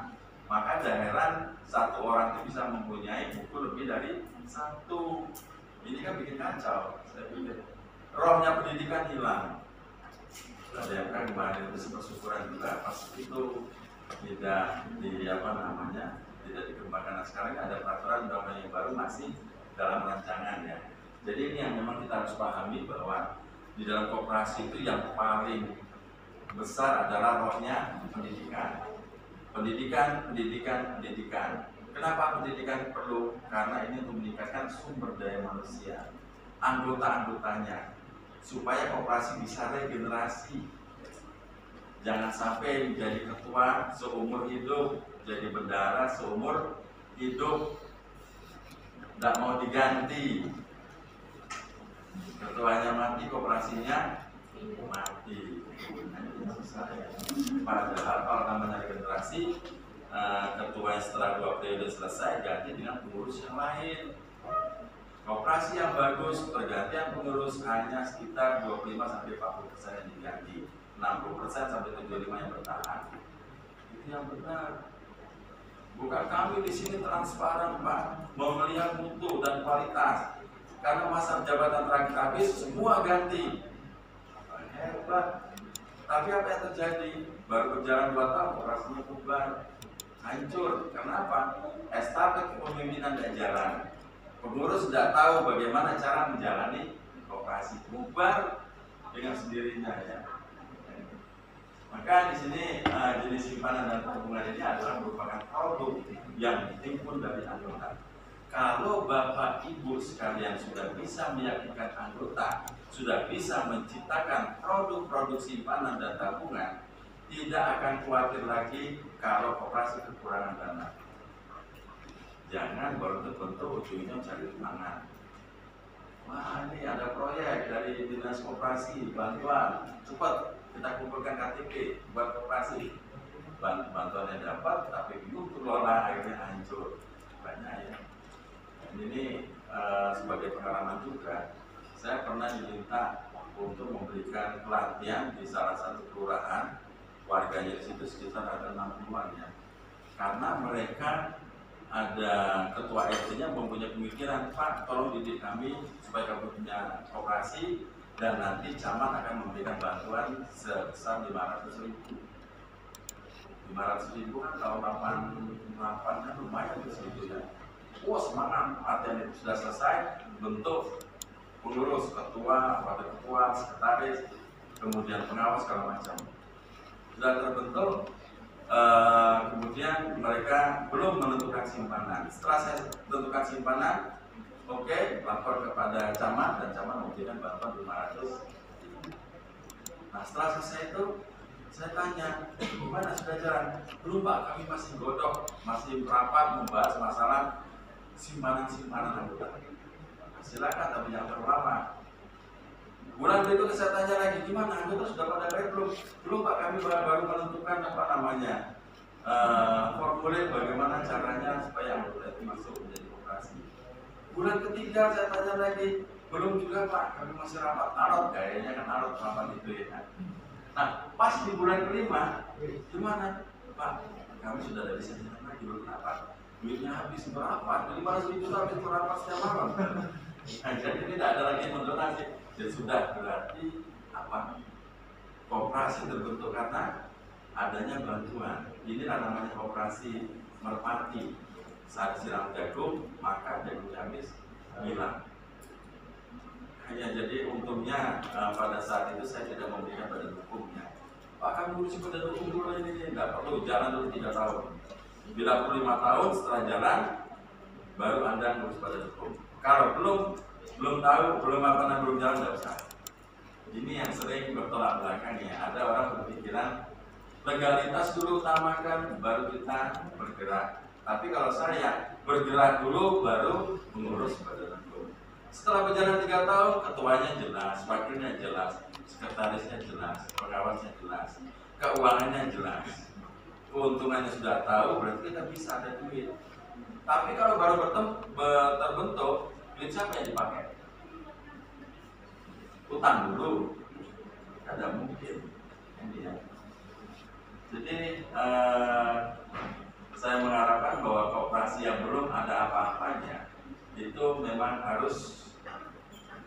Maka tidak heran satu orang itu bisa mempunyai buku lebih dari satu. Ini kan bikin kacau. Saya pikir rohnya pendidikan hilang. Ada yang kan kemarin itu bersyukuran juga pas itu tidak tidak dikembangkan. Nah, sekarang ada peraturan undang-undang yang baru masih dalam rancangan ya. Jadi ini yang memang kita harus pahami bahwa di dalam koperasi itu yang paling besar adalah rohnya pendidikan. Pendidikan. Kenapa pendidikan perlu? Karena ini untuk meningkatkan sumber daya manusia, anggota-anggotanya, supaya koperasi bisa regenerasi. Jangan sampai menjadi ketua seumur hidup, jadi bendahara seumur hidup, tidak mau diganti. Ketuanya mati, koperasinya mati. Padahal kalau namanya regenerasi, ketua yang setelah 2 periode selesai ganti dengan pengurus yang lain. Koperasi yang bagus, pergantian pengurus hanya sekitar 25-40% yang diganti, 60% sampai 75% yang bertahan. Itu yang benar. Bukan kami di sini transparan Pak, melihat mutu dan kualitas. Karena masa jabatan terakhir habis, semua ganti. Hebat. Tapi apa yang terjadi? Baru berjalan 2 tahun, koperasinya bubar, hancur. Kenapa? Estafet kepemimpinan tidak jalan. Pengurus tidak tahu bagaimana cara menjalani koperasi, bubar dengan sendirinya ya. Maka di sini jenis simpanan dan tabungan ini adalah merupakan produk yang dihimpun dari anggota. Kalau Bapak Ibu sekalian sudah bisa meyakinkan anggota, sudah bisa menciptakan produk-produk simpanan dan tabungan, tidak akan khawatir lagi kalau koperasi kekurangan dana. Jangan baru terbentuk ujungnya cari mangan. Wah, ini ada proyek dari dinas koperasi, bantuan, cepat kita kumpulkan KTP buat koperasi. Bantuannya dapat, tapi bingung kelola, akhirnya hancur. Banyak ya. Ini sebagai pengalaman juga, saya pernah diminta untuk memberikan pelatihan di salah satu kelurahan, warganya di situ sekitar ada 60-an ya. Karena mereka ada ketua RT-nya mempunyai pemikiran, Pak, tolong didik kami supaya kami punya koperasi dan nanti camat akan memberikan bantuan sebesar 500.000. 500.000 kan tahun 88 kan lumayan di situ ya. Wah, semangat, latihan itu sudah selesai, bentuk pengurus, ketua, wakil ketua, sekretaris, kemudian pengawas segala macam. Sudah terbentuk, kemudian mereka belum menentukan simpanan. Setelah saya tentukan simpanan, oke, lapor kepada camat dan camat memberikan bantuan 500. Nah, setelah selesai itu, saya tanya, gimana sudah jalan? Belum Pak, kami masih godok, masih rapat membahas masalah simpanan anggota. Silakan, tapi jangan terlalu lama. Bulan berikutnya saya tanya lagi, gimana anggota sudah pada bayar belum? Belum Pak, kami baru menentukan formulir bagaimana caranya supaya anggota itu masuk menjadi koperasi. Bulan ketiga saya tanya lagi, belum juga Pak, kami masih rapat alot, kayaknya kan alot rapat itu ya. Nah, pas di bulan kelima, gimana Pak? Kami sudah ada di sini lagi, belum kenapa? Duitnya habis berapa? 500.000 habis berapa setiap malam? Nah, jadi tidak ada lagi mendonasi. Jadi sudah berarti apa? Koperasi terbentuk karena adanya bantuan. Inilah namanya koperasi merpati. Saat siram jagung, maka jagung habis hilang. Hanya jadi untungnya pada saat itu saya tidak memberikan badan hukumnya. Pak, kami ngurusin badan hukum dulu ini, tidak perlu, jalan dulu 3 tahun. Bila perlu 5 tahun setelah jalan, baru Anda ngurus badan hukum. Kalau belum tahu, belum jalan, tidak usah. Ini yang sering bertolak belakang ya. Ada orang berpikiran legalitas dulu utamakan, baru kita bergerak. Tapi kalau saya bergerak dulu, baru mengurus badan hukum. Setelah berjalan 3 tahun, ketuanya jelas, wakilnya jelas, sekretarisnya jelas, pengawasnya jelas, keuangannya jelas, keuntungannya sudah tahu, berarti kita bisa ada duit. Tapi kalau baru terbentuk, duit siapa yang dipakai? Utang dulu, tidak mungkin. Ini ya. Jadi saya mengharapkan bahwa koperasi yang belum ada apa-apanya itu memang harus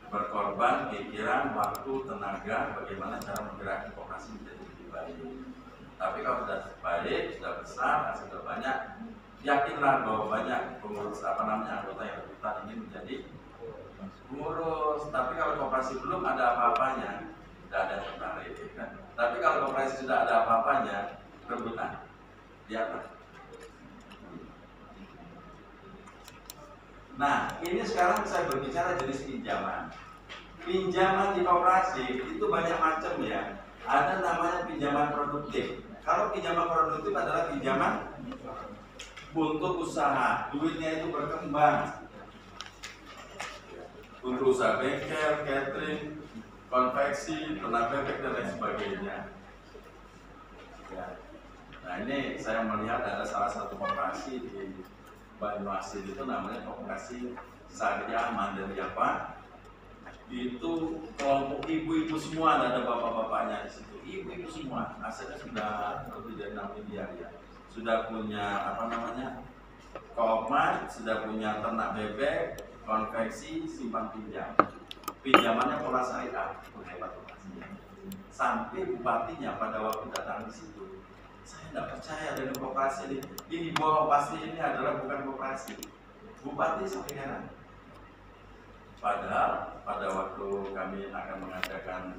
berkorban pikiran, waktu, tenaga, bagaimana cara menggerakkan koperasi menjadi lebih baik. Tapi kalau sudah baik, sudah besar, sudah banyak, yakinlah bahwa banyak pengurus anggota yang rebutan ingin menjadi pengurus. Tapi kalau koperasi belum ada apa-apanya, tidak ada yang tertarik. Kan? Tapi kalau koperasi sudah ada apa-apanya, rebutan. Lihatlah. Nah, ini sekarang saya berbicara jenis pinjaman. Pinjaman di koperasi itu banyak macam ya. Ada namanya pinjaman produktif. Kalau pinjaman produktif adalah pinjaman untuk usaha, duitnya itu berkembang. Untuk usaha bengkel, catering, konveksi, ternak bebek dan lain sebagainya. Ya. Nah, ini saya melihat ada salah satu koperasi di Banyuasin itu namanya koperasi Syariah Mandiri apa? Itu kelompok ibu-ibu semua, ada bapak-bapaknya di situ. Ibu-ibu semua, asetnya sudah lebih dari 6 miliar ya. Sudah punya koopman, sudah punya ternak bebek, konveksi, simpan pinjam. Pinjamannya pola syariah, hebat koperasinya. Sampai bupatinya pada waktu datang di situ, saya tidak percaya dengan koperasi ini. Ini bohong, pasti ini adalah bukan koperasi. Bupati sampai heran. Padahal pada waktu kami akan mengadakan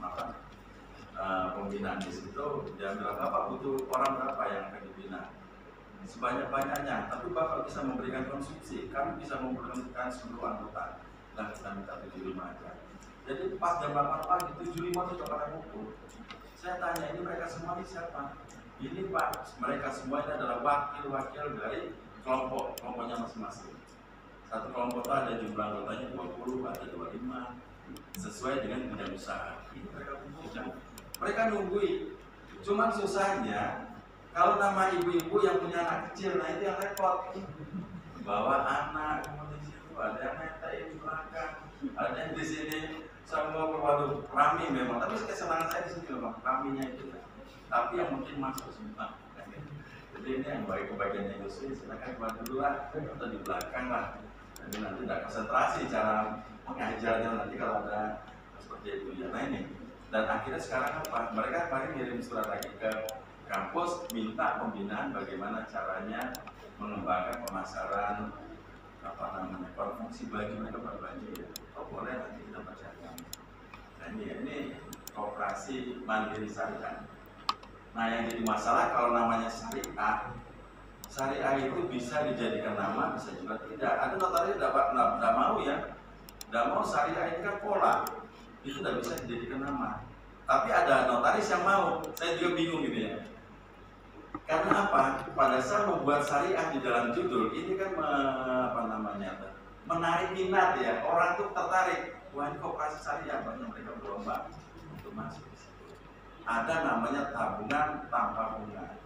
pembinaan di situ, dia bilang Bapak butuh orang berapa yang akan dibina? sebanyak-banyaknya, tapi Bapak bisa memberikan konsumsi, kami bisa memberikan seluruh anggota, dan kita minta 75 aja. Jadi pas jam 8 pagi, 75 itu pada kumpul. Saya tanya, ini mereka semua ini siapa? Ini Pak, mereka semua ini adalah wakil-wakil dari kelompoknya masing-masing. Satu kelompok ada jumlah anggotanya 20, ada 25, sesuai dengan bidang usaha. Ini mereka kumpulkan. Mereka nungguin. Cuman susahnya, kalau nama ibu-ibu yang punya anak kecil, nah itu yang repot. Bawa anak, kemudian di situ ada yang netain di belakang, ada yang di sini. Semua waduh rame memang, tapi kesenangan saya di sini memang raminya itu. Tapi yang mungkin masuk semua. Jadi ini yang baik kebagiannya Yusuf, silakan buat dulu lah atau di belakang lah. Jadi nanti tidak konsentrasi cara mengajarnya nanti kalau ada seperti itu ya. Nah ini dan akhirnya sekarang apa? Mereka kemarin ngirim surat lagi ke kampus minta pembinaan bagaimana caranya mengembangkan pemasaran konsumsi baju mereka berbaju ya. Oh boleh nanti kita bacakan. Nah ini koperasi mandiri syariah. Nah yang jadi masalah kalau namanya syariah itu bisa dijadikan nama, bisa juga tidak. Ada notaris tidak mau ya, tidak mau syariah ini kan pola, itu tidak bisa dijadikan nama. Tapi ada notaris yang mau, saya juga bingung gitu ya. Karena apa? Pada saat membuat syariah di dalam judul ini kan menarik minat ya, orang tuh tertarik. Wah ini koperasi syariah, banyak mereka berlomba untuk masuk di situ. Ada namanya tabungan tanpa bunga.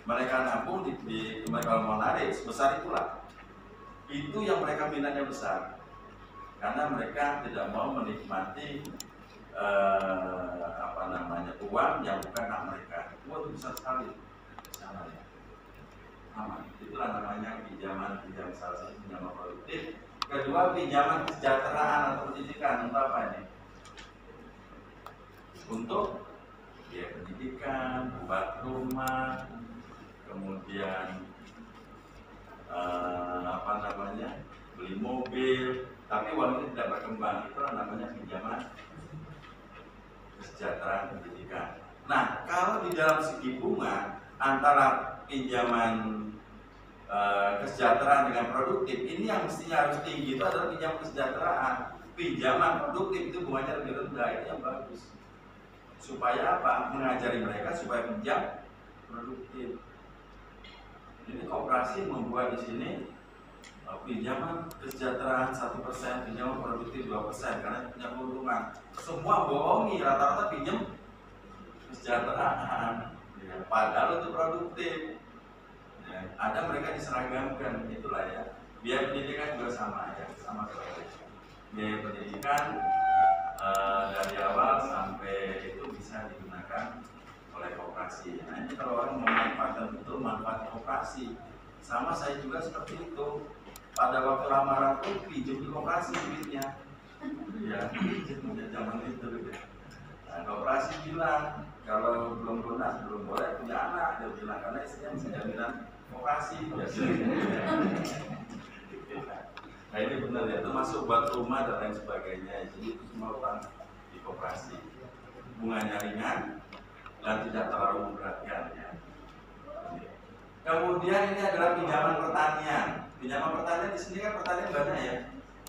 Mereka nabung di mereka mau narik sebesar itulah. Itu yang mereka minatnya besar. Karena mereka tidak mau menikmati uang yang bukan hak mereka. Uang itu besar sekali. Sama ya. Aman. Itulah namanya pinjaman salah satu pinjaman produktif. Kedua pinjaman kesejahteraan atau pendidikan. Untuk apa ini? Untuk ya pendidikan, buat rumah, kemudian beli mobil, tapi uang ini tidak berkembang. Itulah namanya pinjaman kesejahteraan pendidikan. Nah, kalau di dalam segi bunga antara pinjaman kesejahteraan dengan produktif, ini yang mestinya harus tinggi itu adalah pinjaman kesejahteraan. Pinjaman produktif itu bunganya lebih rendah, itu yang bagus. Supaya apa? Mengajari mereka supaya pinjam produktif. Ini koperasi membuat di sini pinjaman kesejahteraan 1%, pinjaman produktif 2%, karena punya keuntungan. Semua bohongi, rata-rata pinjam kesejahteraan, ya, padahal itu produktif. Ya, ada mereka diseragamkan, itulah ya. Biaya pendidikan juga sama ya, sama saja. Biaya pendidikan dari awal sampai itu bisa digunakan oleh koperasi. Nah ini kalau orang memanfaatkan betul manfaat koperasi, sama saya juga seperti itu. Pada waktu lamaran pun pinjam di koperasi duitnya, ya pinjam zaman itu gitu. Nah, koperasi bilang kalau belum lunas belum boleh punya anak, dia bilang karena istrinya masih jaminan koperasi biasanya. Nah ini benar ya, termasuk buat rumah dan lain sebagainya. Jadi itu semua utang di koperasi. Bunganya ringan dan tidak terlalu memberatkan ya. Kemudian ini adalah pinjaman pertanian. Pinjaman pertanian di sini kan pertanian banyak ya.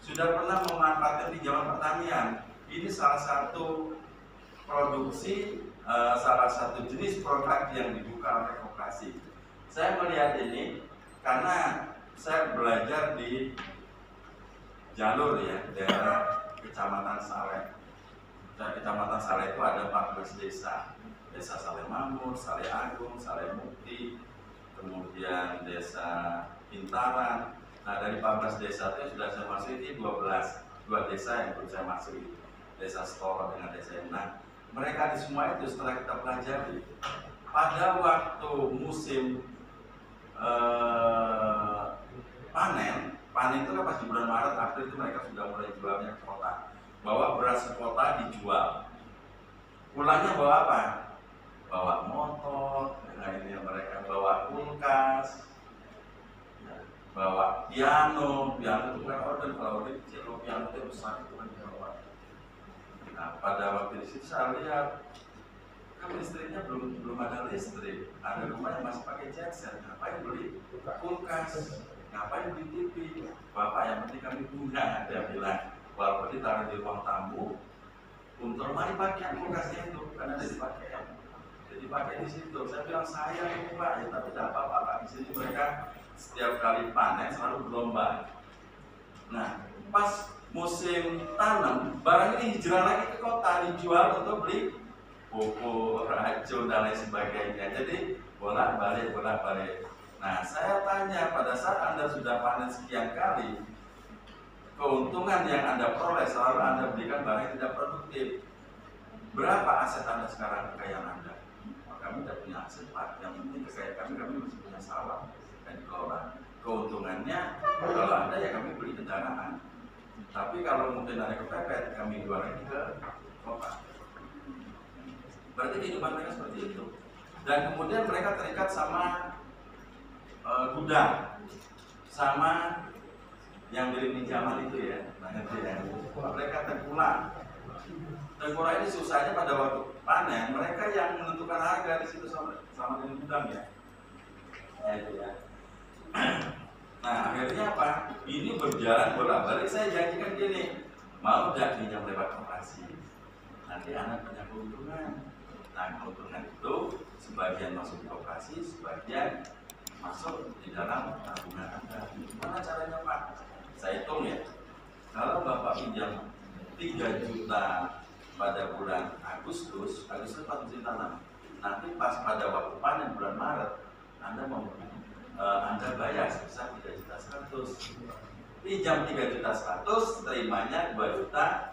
Sudah pernah memanfaatkan pinjaman pertanian. Ini salah satu produksi, salah satu jenis produk yang dibuka oleh koperasi. Saya melihat ini karena saya belajar di jalur ya, daerah Kecamatan Saleh. Dan Kecamatan Saleh itu ada 14 desa. Desa Saleh Makmur, Saleh Agung, Saleh Mukti, kemudian Desa Pintaran. Nah dari 14 desa itu sudah saya masuk ini 2 desa yang belum saya masuk. Desa Setoro dengan desa yang nah, mereka di semua itu setelah kita pelajari pada waktu musim panen itu kan pas di bulan Maret, April itu mereka sudah mulai jualnya ke kota. Bawa beras ke kota dijual. Pulangnya bawa apa? Bawa motor, nah ini yang mereka bawa kulkas, bawa piano itu bukan organ, kalau organ kecil, piano itu besar itu kan dibawa. Nah pada waktu di situ saya lihat kan listrik akhirnya belum ada listrik, ada rumah yang masih pakai genset, ngapain beli kulkas, ngapain beli TV? Bapak, yang penting kami punya, dia bilang, walaupun ditaruh di ruang tamu, untuk mari pakai kulkasnya itu, karena ada dipakai. Jadi pakai di situ. Saya bilang saya ini Pak, ya tapi tidak apa-apa Pak. Di sini mereka setiap kali panen selalu berlomba. Nah, pas musim tanam, barang ini hijrah lagi ke kota, dijual untuk beli pupuk, racun dan lain sebagainya. Jadi bolak-balik. Nah, saya tanya, pada saat Anda sudah panen sekian kali, keuntungan yang Anda peroleh selalu Anda berikan barang yang tidak produktif. Berapa aset Anda sekarang, kekayaan Anda? Kami tidak punya aset Pak, yang penting kekayaan kami masih punya sawah dan dikelola. Keuntungannya kalau ada ya kami beli kendaraan. Tapi kalau mungkin ada kepepet, kami jual lagi ke kota. Berarti kehidupan mereka seperti itu. Dan kemudian mereka terikat sama gudang, sama yang beli pinjaman itu ya. Mereka tengkulak. Tengkulak ini susahnya pada waktu panen, mereka yang menentukan harga di situ sama dengan gudang ya. Itu ya. Nah, akhirnya apa? Ini berjalan bolak-balik. Saya janjikan gini, mau tidak pinjam lewat koperasi, nanti anak punya keuntungan. Nah, keuntungan itu sebagian masuk di koperasi, sebagian masuk di dalam tabungan Anda. Gimana caranya Pak? Saya hitung ya. Kalau Bapak pinjam 3 juta pada bulan Agustus Pak musim tanam. Nanti pas pada waktu panen bulan Maret, Anda bayar sebesar 3.100.000. Pinjam 3.100.000, terimanya 2 juta.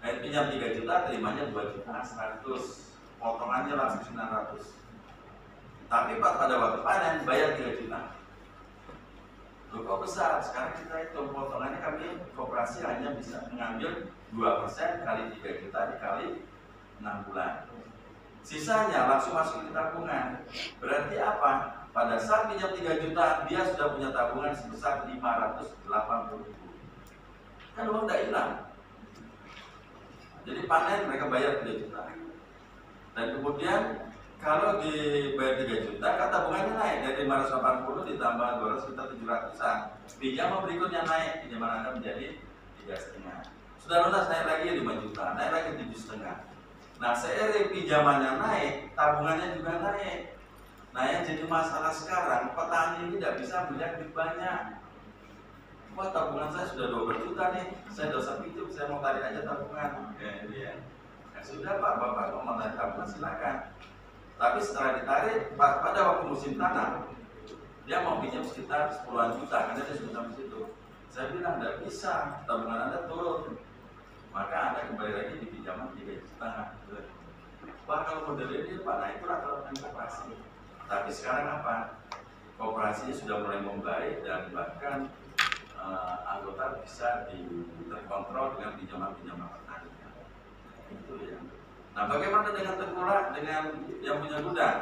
Pinjam 3 juta, terimanya 2.100.000. Potongannya langsung 900. Tapi pada waktu panen bayar 3 juta. Loh, kok besar? Sekarang kita hitung potongannya, kami koperasi hanya bisa mengambil 2% kali 3 juta dikali 6 bulan. Sisanya langsung masuk ke tabungan. Berarti apa? Pada saat pinjam 3 juta, dia sudah punya tabungan sebesar 580.000. Kan uang tidak hilang. Jadi panen mereka bayar 3 juta. Dan kemudian kalau dibayar 3 juta, kan tabungannya naik dari 580 ditambah 200 sekitar 700-an. Pinjaman berikutnya naik, pinjaman Anda menjadi 3,5. Sudah lunas naik lagi 5 juta, naik lagi 7,5. Nah, seiring pinjamannya naik, tabungannya juga naik. Nah, yang jadi masalah sekarang, petani ini tidak bisa melihat lebih banyak. Wah, tabungan saya sudah 12 juta nih, saya dosa pinjam, saya mau tarik aja tabungan. Ya. Nah, sudah Pak, Bapak mau tarik tabungan silakan. Tapi setelah ditarik, pada waktu musim tanam, dia mau pinjam sekitar 10 juta, karena dia sudah sampai situ. Saya bilang tidak bisa, tabungan Anda turun. Maka Anda kembali lagi di pinjaman 3 juta. Wah, kalau model ini Pak, nah itu rata-rata koperasi. Tapi sekarang apa? Koperasinya sudah mulai membaik dan bahkan anggota bisa terkontrol dengan pinjaman-pinjaman petani. Itu ya. Nah, bagaimana dengan tengkulak dengan yang punya gudang?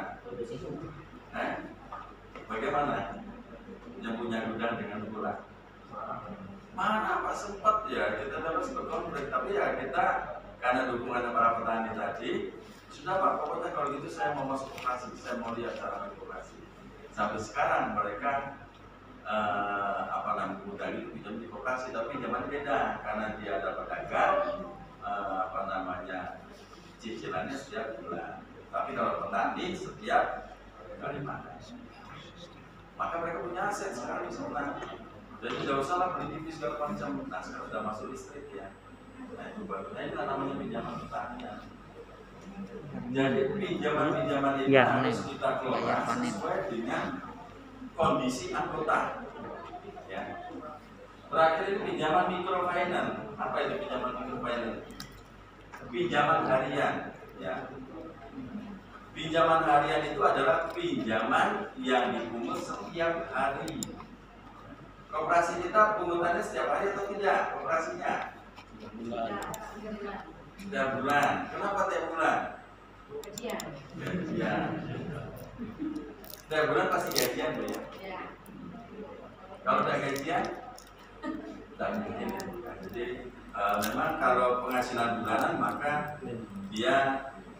Bagaimana yang punya gudang dengan tengkulak? Mana Pak sempat ya, kita dapat sempat konflik, tapi ya kita karena dukungan para petani tadi, sudah Pak, pokoknya kalau gitu saya mau masuk koperasi, saya mau lihat cara koperasi. Sampai sekarang mereka gudang itu pinjam di koperasi, tapi pinjaman beda karena dia ada pedagang, cicilannya setiap bulan. Tapi kalau petani setiap kali panen. Maka mereka punya aset sekarang di sana. Jadi tidak usah lah beli TV segala macam. Nah, sekarang sudah masuk listrik ya. Nah, itu baru. Nah, ini namanya pinjaman pertanian. Jadi pinjaman-pinjaman ini harus kita kelola sesuai dengan kondisi anggota. Ya. Terakhir ini pinjaman microfinance. Apa itu pinjaman microfinance? Pinjaman harian. Ya. Pinjaman harian itu adalah pinjaman yang dipungut setiap hari. Koperasi kita pungutannya setiap hari atau tidak? Koperasinya? Setiap bulan. Kenapa tiap bulan? Gajian. Setiap bulan pasti gajian, Bu ya? Kalau tidak gajian, tidak mungkin. Jadi memang kalau penghasilan bulanan maka dia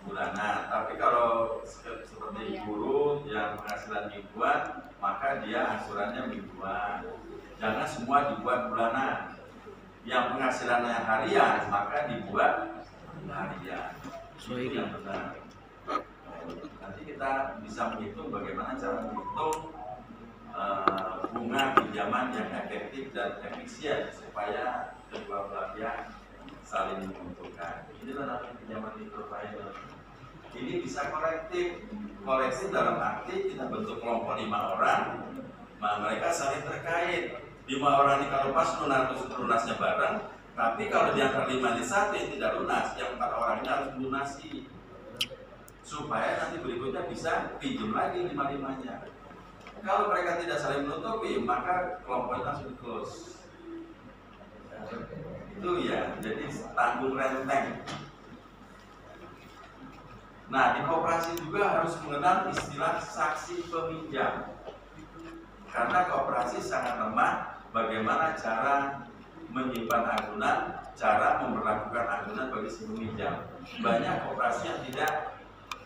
bulanan. Tapi kalau bulan mingguan, maka dia angsurannya mingguan. Jangan semua dibuat bulanan. Yang penghasilannya harian, maka dibuat harian. Itu yang benar. Nanti kita bisa menghitung bagaimana cara menghitung bunga pinjaman yang efektif dan efisien supaya kedua belah pihak saling menguntungkan. Inilah namanya pinjaman mikrofinance. Ini bisa kolektif. Kolektif dalam arti kita bentuk kelompok 5 orang, mereka saling terkait. 5 orang ini kalau pas lunasnya bareng, tapi kalau di antara 5 ini satu yang tidak lunas, yang 4 orang ini harus melunasi supaya nanti berikutnya bisa pinjam lagi 5-5-nya. Kalau mereka tidak saling menutupi, maka kelompok itu langsung close. Itu ya, jadi tanggung renteng. Nah, di koperasi juga harus mengenal istilah saksi peminjam. Karena koperasi sangat lemah bagaimana cara menyimpan agunan, cara memperlakukan agunan bagi si peminjam. Banyak koperasi yang tidak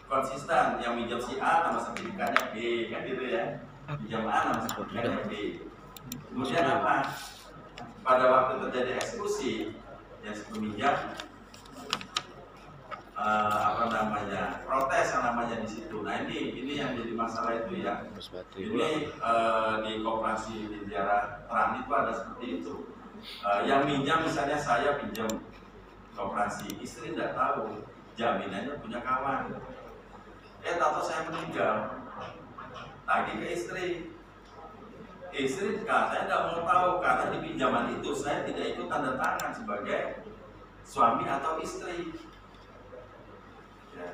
konsisten, yang minjam si A nama sertifikatnya B, kan gitu ya. Pinjam A nama sertifikatnya B. Kemudian apa? Pada waktu terjadi eksekusi, yang si peminjam protes yang namanya di situ. Nah ini yang jadi masalah itu ya. Ini di koperasi di daerah Terang itu ada seperti itu. Yang minjam misalnya saya pinjam koperasi, istri tidak tahu, jaminannya punya kawan. Tahu saya meninggal, tagih ke istri. Istri saya tidak mau tahu karena di pinjaman itu saya tidak ikut tanda tangan sebagai suami atau istri. Ya.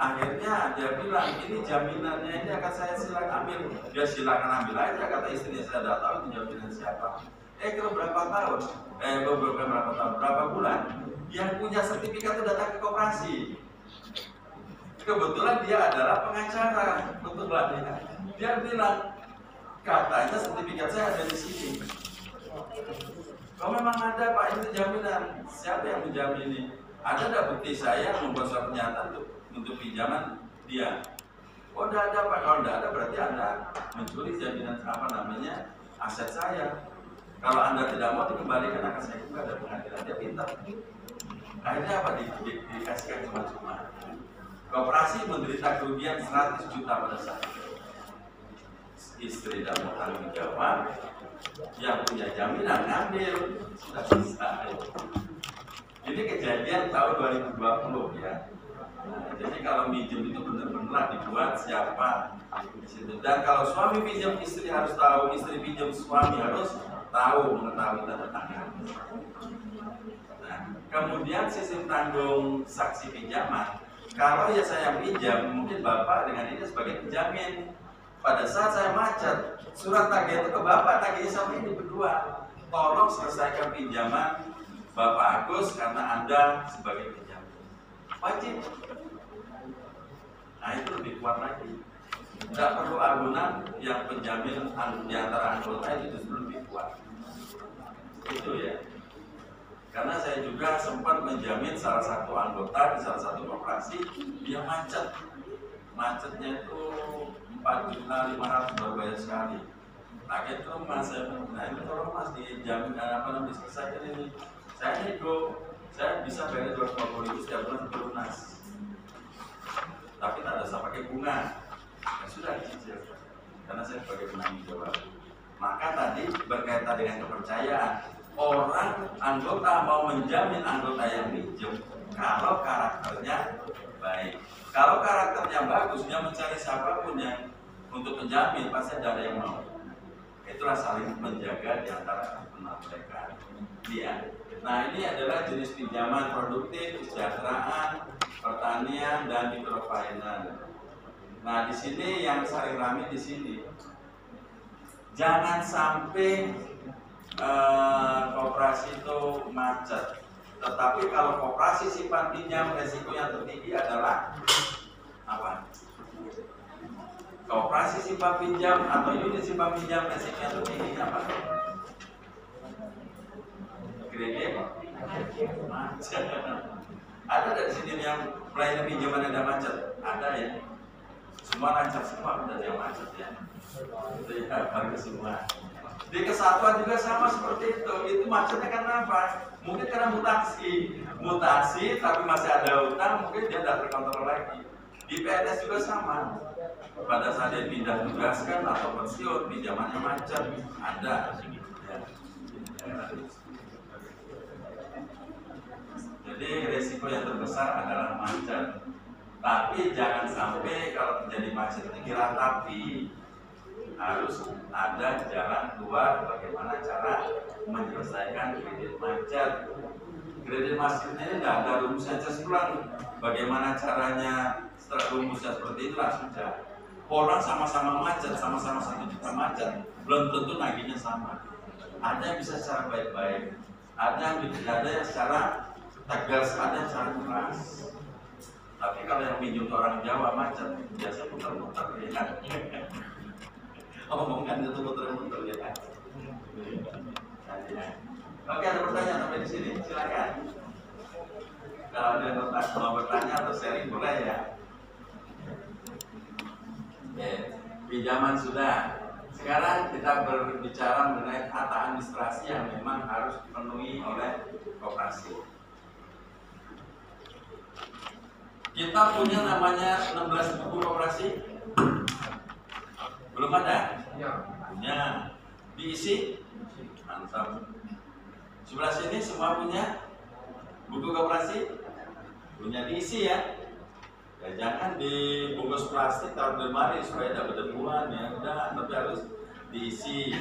Akhirnya dia bilang ini jaminannya ini akan saya silakan ambil. Dia silakan ambil aja, kata istrinya, saya tidak tahu itu jaminan siapa. Kalau berapa tahun? Berapa bulan? Yang punya sertifikat itu datang ke koperasi. Kebetulan dia adalah pengacara, kebetulan dia bilang katanya sertifikat saya ada di sini. Kalau memang ada Pak, ini jaminan. Siapa yang menjamin ini? Ada tidak bukti saya membuat surat pernyataan untuk pinjaman dia? Oh, tidak ada Pak. Kalau tidak ada berarti Anda mencuri jaminan aset saya. Kalau Anda tidak mau dikembalikan akan saya juga ada pengadilan. Dia pintar. Akhirnya apa? Dikasihkan cuma-cuma. Koperasi menderita kerugian 100 juta pada saat itu. Istri tidak mau tanggung jawab, yang punya jaminan ngambil, sudah selesai. Ini kejadian tahun 2020 ya. Nah, jadi kalau minjem itu benar-benar dibuat siapa di situ. Dan kalau suami pinjam istri harus tahu, istri pinjam suami harus tahu, mengetahui tanda tangan. Nah, kemudian sistem tanggung saksi pinjaman. Kalau ya saya pinjam, mungkin Bapak dengan ini sebagai penjamin. Pada saat saya macet, surat tagih itu ke Bapak, tagihnya sama ini berdua. Tolong selesaikan pinjaman Bapak Agus karena Anda sebagai penjamin. Wajib. Nah itu lebih kuat lagi. Tidak perlu agunan yang penjamin di antara anggota itu justru lebih kuat. Itu ya. Karena saya juga sempat menjamin salah satu anggota di salah satu koperasi, dia macet. Macetnya itu 4.500.000 baru bayar sekali. Akhirnya itu Mas, nah ini tolong Mas dijamin diselesaikan ini. Saya nego, saya bisa bayar 250.000 setiap bulan berlunas. Tapi tak ada usah pakai bunga. Ya sudah dicicil. Karena saya sebagai penanggung jawab. Maka tadi berkaitan dengan kepercayaan. Orang anggota mau menjamin anggota yang minjem kalau karakternya baik. Kalau karakternya bagus, dia mencari siapapun yang untuk menjamin, pasti ada yang mau. Itulah saling menjaga di antara mereka. Ya. Nah ini adalah jenis pinjaman produktif, kesejahteraan, pertanian, dan microfinance. Nah di sini yang sering ramai di sini, jangan sampai koperasi itu macet. Tetapi kalau koperasi simpan pinjam, resiko yang tertinggi adalah apa? Koperasi simpan pinjam atau unit simpan pinjam, resiko yang tertinggi apa? Kredit macet. Ada dari sini yang pelayanan pinjaman ada macet? Ada ya. semua lancar semua, udah dia macet ya. Itu ya harga semua. Di kesatuan juga sama seperti itu macetnya karena apa? Mungkin karena mutasi tapi masih ada utang, mungkin dia tidak terkontrol lagi. Di PNS juga sama, pada saat dia pindah tugaskan atau pensiun, pinjamannya macet, ada ya. Jadi resiko yang terbesar adalah macet. Tapi jangan sampai kalau terjadi macet ini diratapi. Harus ada jalan keluar bagaimana cara menyelesaikan kredit macet. Kredit macet ini tidak ada rumusnya cespulang. Bagaimana caranya setelah rumusnya seperti itu langsung saja. Orang sama-sama macet, sama-sama 1 juta macet, belum tentu nagihnya sama. Ada yang bisa secara baik-baik, ada yang secara tegas, ada yang secara keras. Tapi kalau yang pinjam orang Jawa macet, biasa putar-putar ya. Omongan itu muter-muter ya. Oke, ada pertanyaan sampai di sini, silakan. Kalau ada yang mau bertanya atau sharing boleh ya. Oke, pinjaman sudah. Sekarang kita berbicara mengenai tata administrasi yang memang harus dipenuhi oleh koperasi. Kita punya namanya 16 buku koperasi. Belum ada? Punya. Diisi? Mantap. Sebelah sini semua punya buku koperasi? Punya, diisi ya. Ya jangan dibungkus plastik taruh di lemari supaya tidak berdebuan ya. Udah, tapi harus diisi.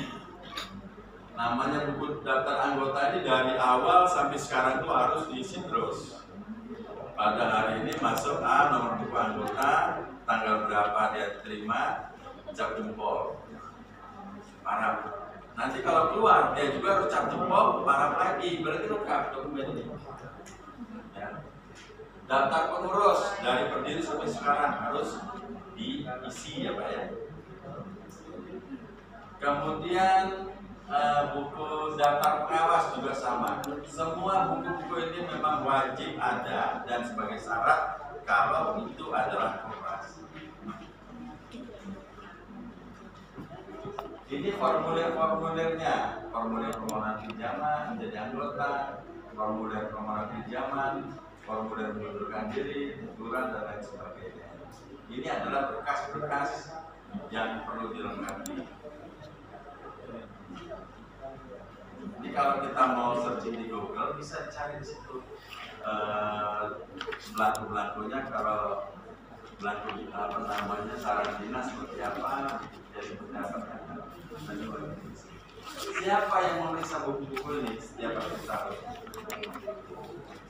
Namanya buku daftar anggota ini dari awal sampai sekarang tuh harus diisi terus. Pada hari ini masuk nomor buku anggota, tanggal berapa dia terima, cap jempol, paraf. Nanti kalau keluar dia juga harus cap jempol, paraf lagi, berarti lengkap dokumen ini. Ya. Daftar pengurus dari berdiri sampai sekarang harus diisi ya Pak ya. Kemudian buku daftar pengawas juga sama. Semua buku-buku ini memang wajib ada dan sebagai syarat kalau itu adalah koperasi. Ini formulir-formulirnya, formulir permohonan pinjaman menjadi anggota, formulir permohonan pinjaman, formulir mengundurkan diri, teguran dan lain sebagainya. Ini adalah berkas-berkas yang perlu dilengkapi. Jadi kalau kita mau searching di Google bisa cari di situ belangko-belangkonya. Kalau belangko apa namanya saran dinas seperti apa, jadi berdasarkan. Siapa yang memeriksa buku-buku ini setiap akhir tahun?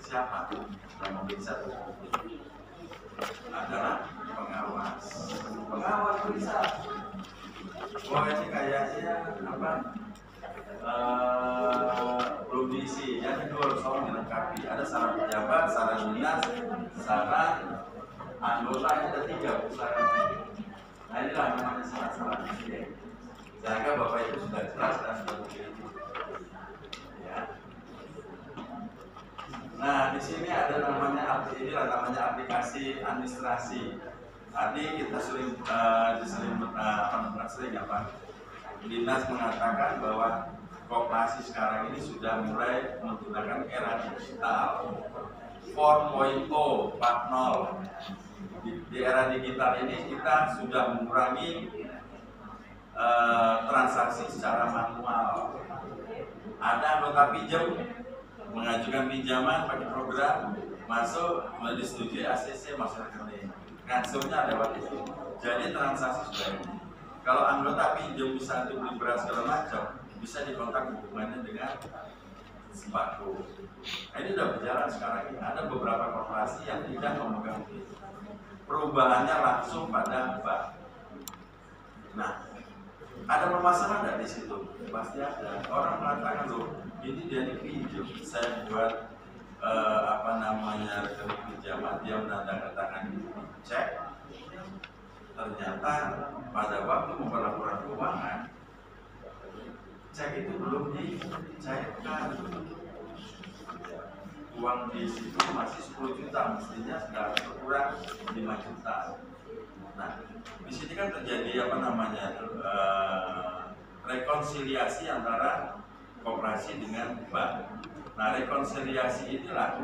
Siapa yang memeriksa buku-buku ini? Adalah pengawas. Pengawas periksa. Wah ini kayaknya apa? Belum diisi. Yang itu harus dilengkapi. Ada saran pejabat, saran dinas, saran anggota, ada 3 saran. Nah inilah namanya saran-saran ini. Sehingga Bapak itu sudah jelas dan sudah begitu. Ya. Nah di sini ada namanya aplikasi administrasi. Tadi kita sering Dinas mengatakan bahwa koperasi sekarang ini sudah mulai menggunakan era digital 4.0, 4.0. Di era digital ini kita sudah mengurangi transaksi secara manual. Ada anggota pinjam mengajukan pinjaman pakai program, masuk disetujui ACC masuk rekening, transfernya lewat itu. Jadi transaksi sudah ini. Kalau anggota pinjam bisa untuk beli beras segala macam, bisa dikontak hubungannya dengan sembako. Nah, ini sudah berjalan sekarang ini. Ada beberapa korporasi yang tidak memegang itu. Perubahannya langsung pada bank. Nah, ada permasalahan nggak di situ? Pasti ada. Orang mengatakan loh, ini dia dipinjam, saya buat rekening pinjaman, dia menandatangani cek. Ternyata pada waktu membuat laporan keuangan, cek itu belum dicairkan. Uang di situ masih 10 juta, mestinya sudah berkurang 5 juta. Nah, di sini kan terjadi apa namanya rekonsiliasi antara koperasi dengan bank. Nah, rekonsiliasi inilah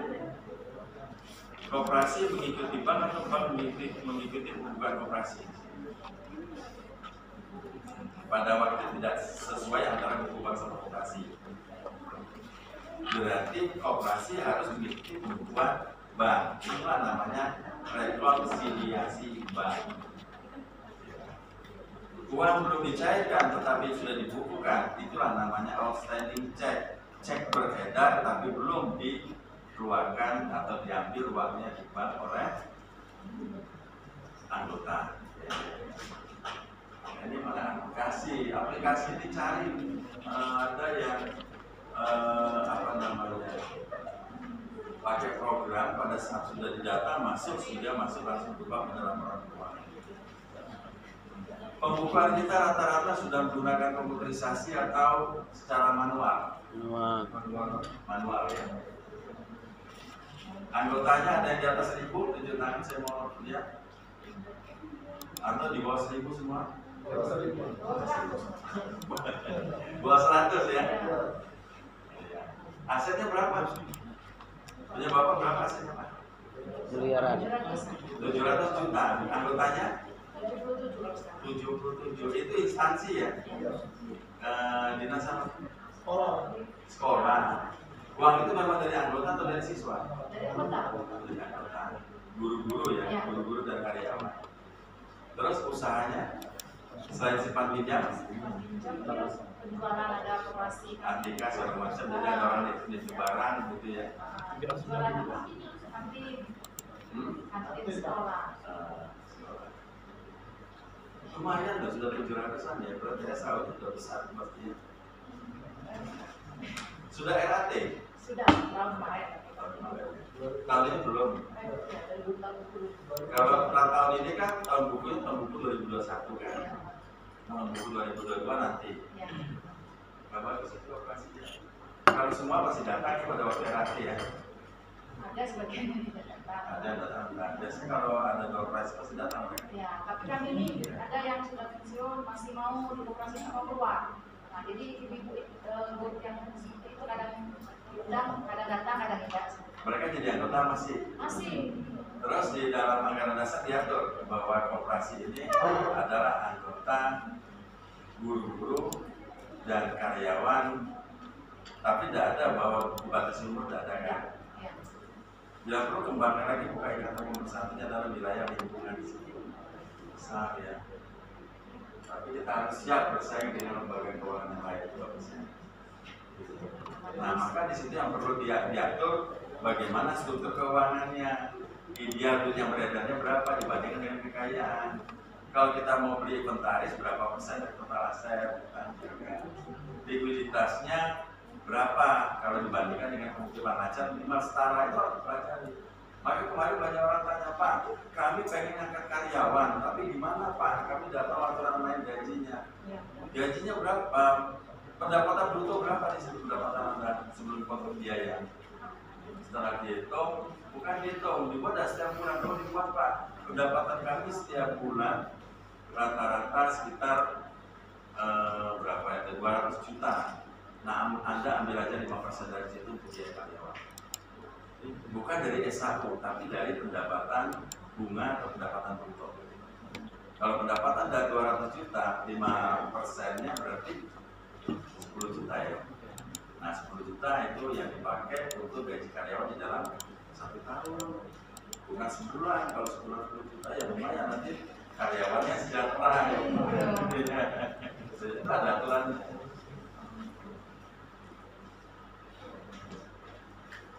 koperasi mengikuti bank atau bank mengikuti hubungan koperasi. Pada waktu tidak sesuai antara buku bank sama koperasi, berarti koperasi harus mengikuti hubungan bank. Itulah namanya rekonsiliasi bank. Uang belum dicairkan tetapi sudah dibukukan, itulah namanya outstanding check. Cek beredar tapi belum dikeluarkan atau diambil uangnya di bank oleh anggota. Ini mana aplikasi ini cari ada yang apa namanya pakai program pada saat sudah didata masuk langsung ke bank dalam orang keuangan. Pembukuan kita rata-rata sudah menggunakan komputerisasi atau secara manual ya. Anggotanya ada yang di atas 1000, tunjuk tangan saya mau lihat. Atau di bawah 1000 semua? Bawah 100 ya. Asetnya berapa? Punya Bapak berapa asetnya, Pak? Miliaran. 700 juta. Anggotanya? 77. Itu instansi ya? Dinas apa? Sekolah. Uang itu memang dari anggota atau dari siswa? Dari anggota. Guru-guru ya, guru-guru dan karyawan. Terus usahanya? Selain simpan pinjam? Penjualan ada koperasi. Antika segala macam, jadi ada orang nitip barang gitu ya. Penjualan kantin sekolah. Lumayan loh, sudah 700-an ya, berarti SAU sudah besar pastinya. Sudah RAT? Sudah, tahun kemarin. Tahun ini belum. Kalau tahun ini kan tahun buku 2021 kan. Tahun buku 2022 nanti. Bapak ke situ operasinya. Kalau semua pasti datang pada waktu RAT ya. Ada sebagian yang tidak datang. Ada yang datang. Nah, biasanya kalau ada operasi pasti datang ya. Ya, tapi kami ini ada yang sudah pensiun masih mau dioperasi sama keluar. Nah, jadi ibu-ibu grup yang seperti itu kadang diundang, kadang datang, kadang tidak. Mereka jadi anggota masih. Terus di dalam anggaran dasar diatur bahwa koperasi ini adalah anggota, guru-guru dan karyawan, tapi tidak ada bahwa batas umur tidak ada kan. Bila perlu kembangkan lagi buka ikatan pemersatunya dalam wilayah lingkungan di sini besar ya. Tapi kita harus siap bersaing dengan lembaga keuangan yang lain juga besar. Nah, maka di situ yang perlu diatur bagaimana struktur keuangannya, ideal duit yang beredarnya berapa dibandingkan dengan kekayaan. Kalau kita mau beli inventaris berapa persen dari total aset, likuiditasnya berapa kalau dibandingkan dengan pemukiman lancar minimal setara, itu harus dipelajari. Maka kemarin banyak orang tanya, Pak, kami pengen ngangkat karyawan, tapi gimana Pak? Kami tidak tahu aturan main gajinya. Gajinya berapa? Pendapatan bruto berapa di situ pendapatan Anda sebelum potong biaya? Setelah dihitung, bukan dihitung, dibuat setiap bulan. Kalau dibuat Pak, pendapatan kami setiap bulan rata-rata sekitar berapa ya? 200 juta. Nah, Anda ambil aja 5% dari situ untuk biaya karyawan. Bukan dari S1, tapi dari pendapatan bunga atau pendapatan bruto. Kalau pendapatan dari 200 juta, 5%-nya berarti 10 juta ya. Nah, 10 juta itu yang dipakai untuk gaji karyawan di dalam 1 tahun. Bukan sebulan, kalau sebulan 10 juta ya lumayan, nanti karyawannya sejahtera ya. Itu ada aturannya.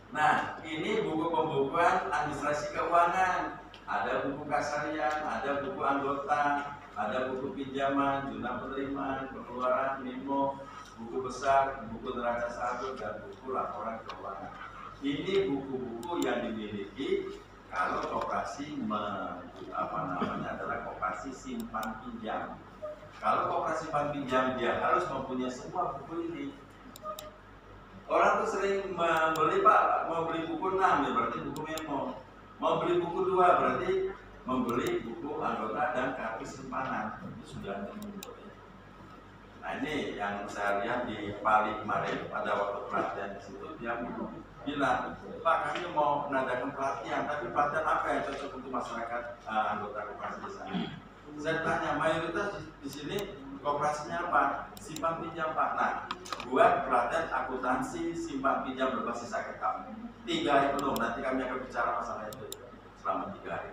Nah, ini buku pembukuan administrasi keuangan. Ada buku kasarian, ada buku anggota, ada buku pinjaman, jumlah penerimaan, pengeluaran, memo, buku besar, buku neraca saldo, dan buku laporan keuangan. Ini buku-buku yang dimiliki kalau koperasi adalah koperasi simpan pinjam. Kalau koperasi simpan pinjam dia harus mempunyai semua buku ini. Orang tuh sering membeli, Pak, mau beli buku 6 ya berarti buku memo. Mau beli buku 2 berarti membeli buku anggota dan kartu simpanan itu sudah ada. Nah ini yang saya lihat di Pali kemarin pada waktu pelatihan di situ, dia bilang, Pak kami mau mengadakan pelatihan, tapi pelatihan apa yang cocok untuk masyarakat anggota koperasi di sana? Saya tanya, mayoritas di sini koperasinya apa? Simpan pinjam Pak. Nah, buat pelatihan akuntansi simpan pinjam berbasis akta. 3 hari penuh, nanti kami akan bicara masalah itu selama 3 hari.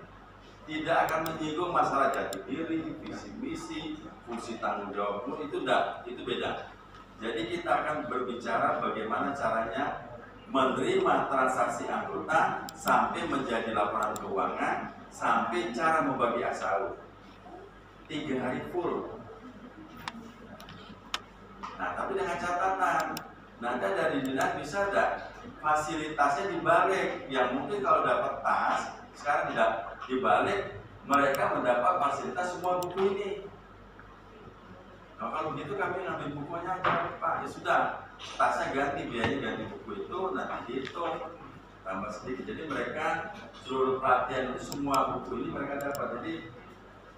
Tidak akan menyinggung masalah jati diri, visi misi, fungsi tanggung jawab, itu enggak, itu beda. Jadi kita akan berbicara bagaimana caranya menerima transaksi anggota sampai menjadi laporan keuangan, sampai cara membagi ASAU. 3 hari full. Nah, tapi dengan catatan, nanti dari dinas bisa ada fasilitasnya dibalik. Yang mungkin kalau dapat tas, sekarang tidak dibalik, mereka mendapat fasilitas semua buku ini. Nah, kalau begitu kami ngambil bukunya aja, Pak. Ya sudah, tasnya ganti, biayanya ganti buku itu, nanti dihitung tambah sedikit. Jadi mereka seluruh pelatihan itu semua buku ini mereka dapat. Jadi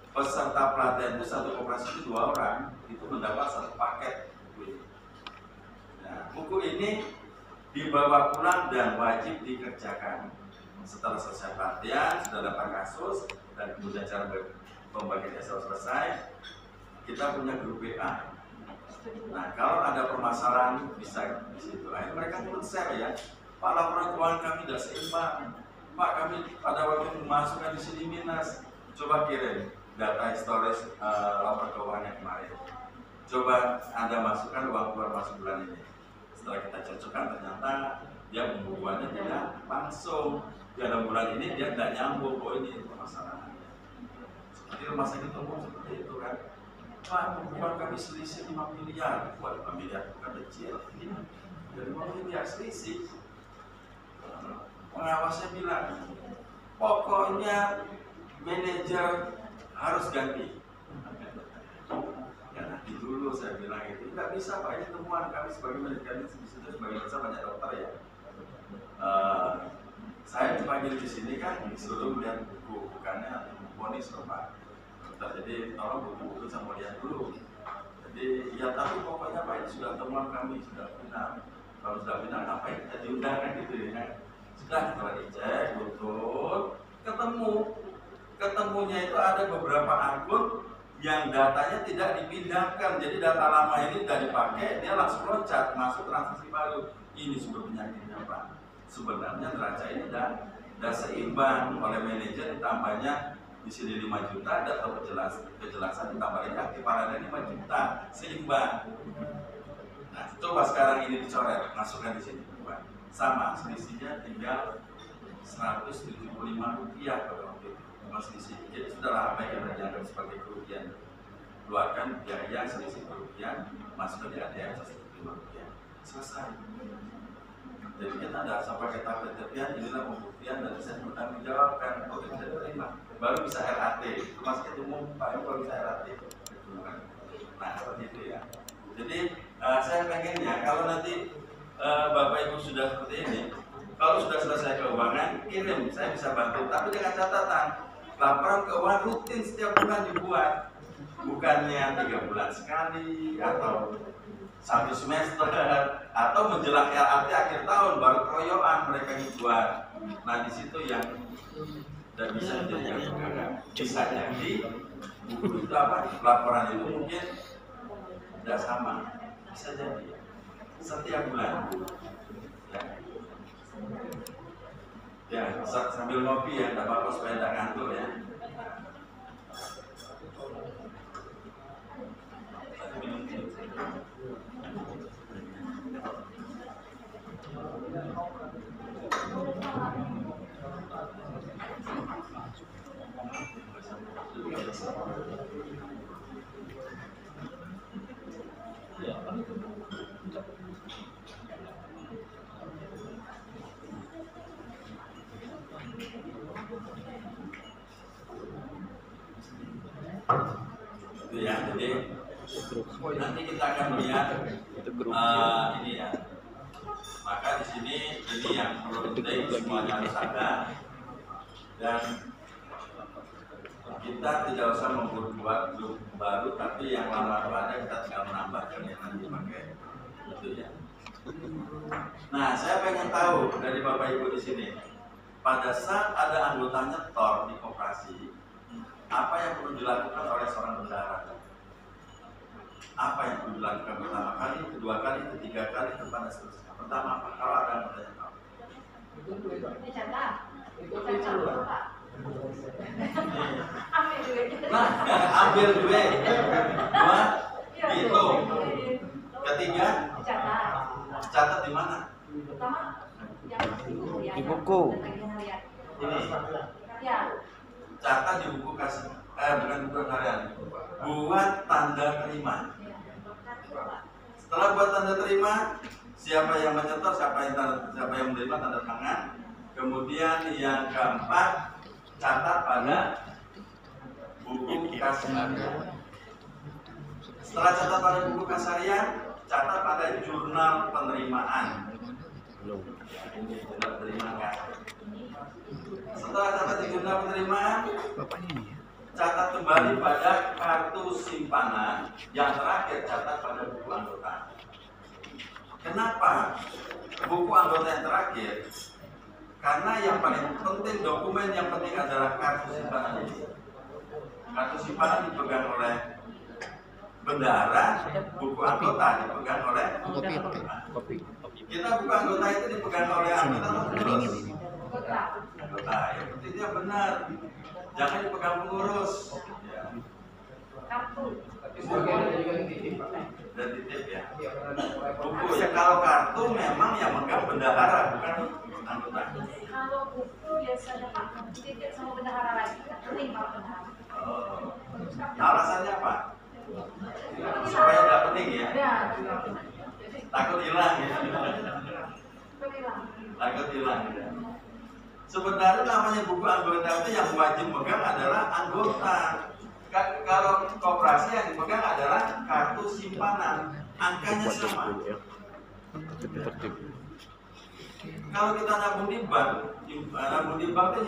peserta pelatihan itu satu koperasi itu 2 orang itu mendapat 1 paket buku ini. Nah, buku ini dibawa pulang dan wajib dikerjakan. Setelah selesai pelatihan, sudah dapat kasus dan kemudian cara pembagian selesai, kita punya grup WA. Nah, kalau ada permasalahan bisa di situ. Akhirnya mereka pun share ya, Pak laporan keuangan kami tidak seimbang. Pak kami pada waktu memasukkan di sini minus. Coba kirim data historis laporan keuangan yang kemarin. Coba Anda masukkan uang keluar masuk bulan ini. Setelah kita cocokkan ternyata dia pembukuannya tidak langsung. Di dalam bulan ini dia tidak nyambung. Oh ini permasalahannya. Seperti rumah sakit umum seperti itu kan. Pak pembukuan kami selisih 5 miliar. Wah 5 miliar bukan kecil. Jadi 5 miliar selisih. Pengawasnya bilang pokoknya manajer harus ganti. Ya nanti dulu saya bilang itu nggak bisa Pak, ini temuan kami sebagai manajer di situ sebagai besar banyak dokter ya. Saya dipanggil di sini kan disuruh melihat buku, bukannya ponis loh Pak. Jadi tolong buku-buku sama lihat dulu. Jadi ya tapi pokoknya Pak ini sudah temuan kami sudah final. Kalau sudah final ngapain kita diundang kan gitu ya. Sudah setelah dicek betul ketemunya itu ada beberapa akun yang datanya tidak dipindahkan. Jadi data lama ini tidak dipakai, dia langsung loncat masuk transaksi baru. Ini sumber penyakitnya Pak. Sebenarnya neraca ini tidak seimbang oleh manajer, ditambahnya di sini 5 juta, data kejelasan ditambah negatif, ada 5 juta seimbang. Nah, coba sekarang ini dicoret, masukkan di sini, sama selisihnya tinggal 175 rupiah pada waktu itu, selisih. Jadi sudahlah apa yang dianggap sebagai kerugian, keluarkan biaya selisih kerugian, masuk ke ADR 175 rupiah, selesai. Jadi kita tidak sampai ke tahap ketepian, inilah pembuktian dan bisa bertanggungjawabkan kalau bisa diterima. Baru bisa RAT, rumah sakit umum Pak ini baru bisa RAT. Nah seperti itu ya. Jadi saya pengennya kalau nanti Bapak Ibu sudah seperti ini, kalau sudah selesai keuangan kirim, saya bisa bantu. Tapi dengan catatan laporan keuangan rutin setiap bulan dibuat, bukannya 3 bulan sekali atau 1 semester atau menjelang RAT akhir tahun baru keroyokan mereka dibuat. Nah di situ yang tidak bisa menjadi bisa jadi buku itu apa laporan itu mungkin tidak sama, bisa jadi setiap bulan. Ya sambil ngopi ya, tidak apa-apa supaya tidak ngantuk ya. Itu ya, jadi nanti kita akan melihat ini ya. Maka di sini ini yang perlu penting semuanya harus ada dan kita tidak usah membuat grup baru, tapi yang lama ada kita tinggal menambahkan yang nanti pakai itu ya. Nah, saya pengen tahu dari Bapak Ibu di sini, pada saat ada anggota nyetor di koperasi, apa yang perlu dilakukan oleh seorang bendahara? Apa yang perlu dilakukan pertama kali, kedua kali, ketiga kali, dan seterusnya? Pertama apa? Kalau ada anggota nyetor? Dicatat. Dicatat, Pak. Ambil duit. Nah, ambil duit. Dua, hitung. Ketiga, Dicatat. catat di mana? Pertama yang ya, Di buku. Ini. Ya. Catat di buku kasih. Bukan buku harian. Buat tanda terima. Setelah buat tanda terima, siapa yang menyetor, siapa yang menerima tanda tangan. Kemudian yang keempat, catat pada buku kasarian. Setelah catat pada buku kasarian, catat pada jurnal penerimaan. Ini jurnal penerimaan. Setelah catat di jurnal penerimaan, catat kembali pada kartu simpanan. Yang terakhir catat pada buku anggota. Kenapa buku anggota yang terakhir? Karena yang paling penting, dokumen yang penting adalah kartu simpanan ini. Kartu simpanan dipegang oleh bendahara, buku anggota dipegang oleh Kopi. kita buku anggota itu dipegang oleh anggota pengurus. Anggota, yang pentingnya benar, jangan dipegang pengurus. Ya. Kartu. Dan titip ya. Buku ya, kalau kartu memang yang megang bendahara bukan anggota. Kalau buku biasanya Pak titip sama bendahara lagi, penting Pak bendahara. Alasannya apa? Supaya nggak penting ya. Ya. Takut hilang ya. Bilang. Takut hilang ya. Sebenarnya namanya buku anggota itu yang wajib megang adalah anggota. Kalau koperasi yang dipegang adalah kartu simpanan, angkanya sama. Kalau kita nabung di bank itu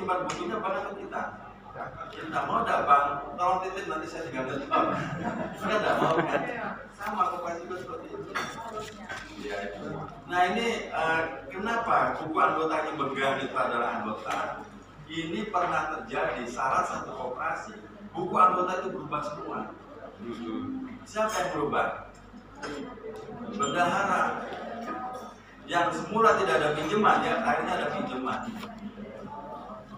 nyimpan bukunya banyak ke kita. Kita mau ada bank, tolong titip nanti saya tinggal di bank. Kita tidak mau kan? Sama koperasi juga seperti itu. Ya, itu. Nah ini kenapa buku anggotanya megang itu adalah anggota? Ini pernah terjadi salah satu koperasi. Buku anggota itu berubah semua. Siapa yang berubah? Bendahara. Yang semula tidak ada pinjaman, ya akhirnya ada pinjaman.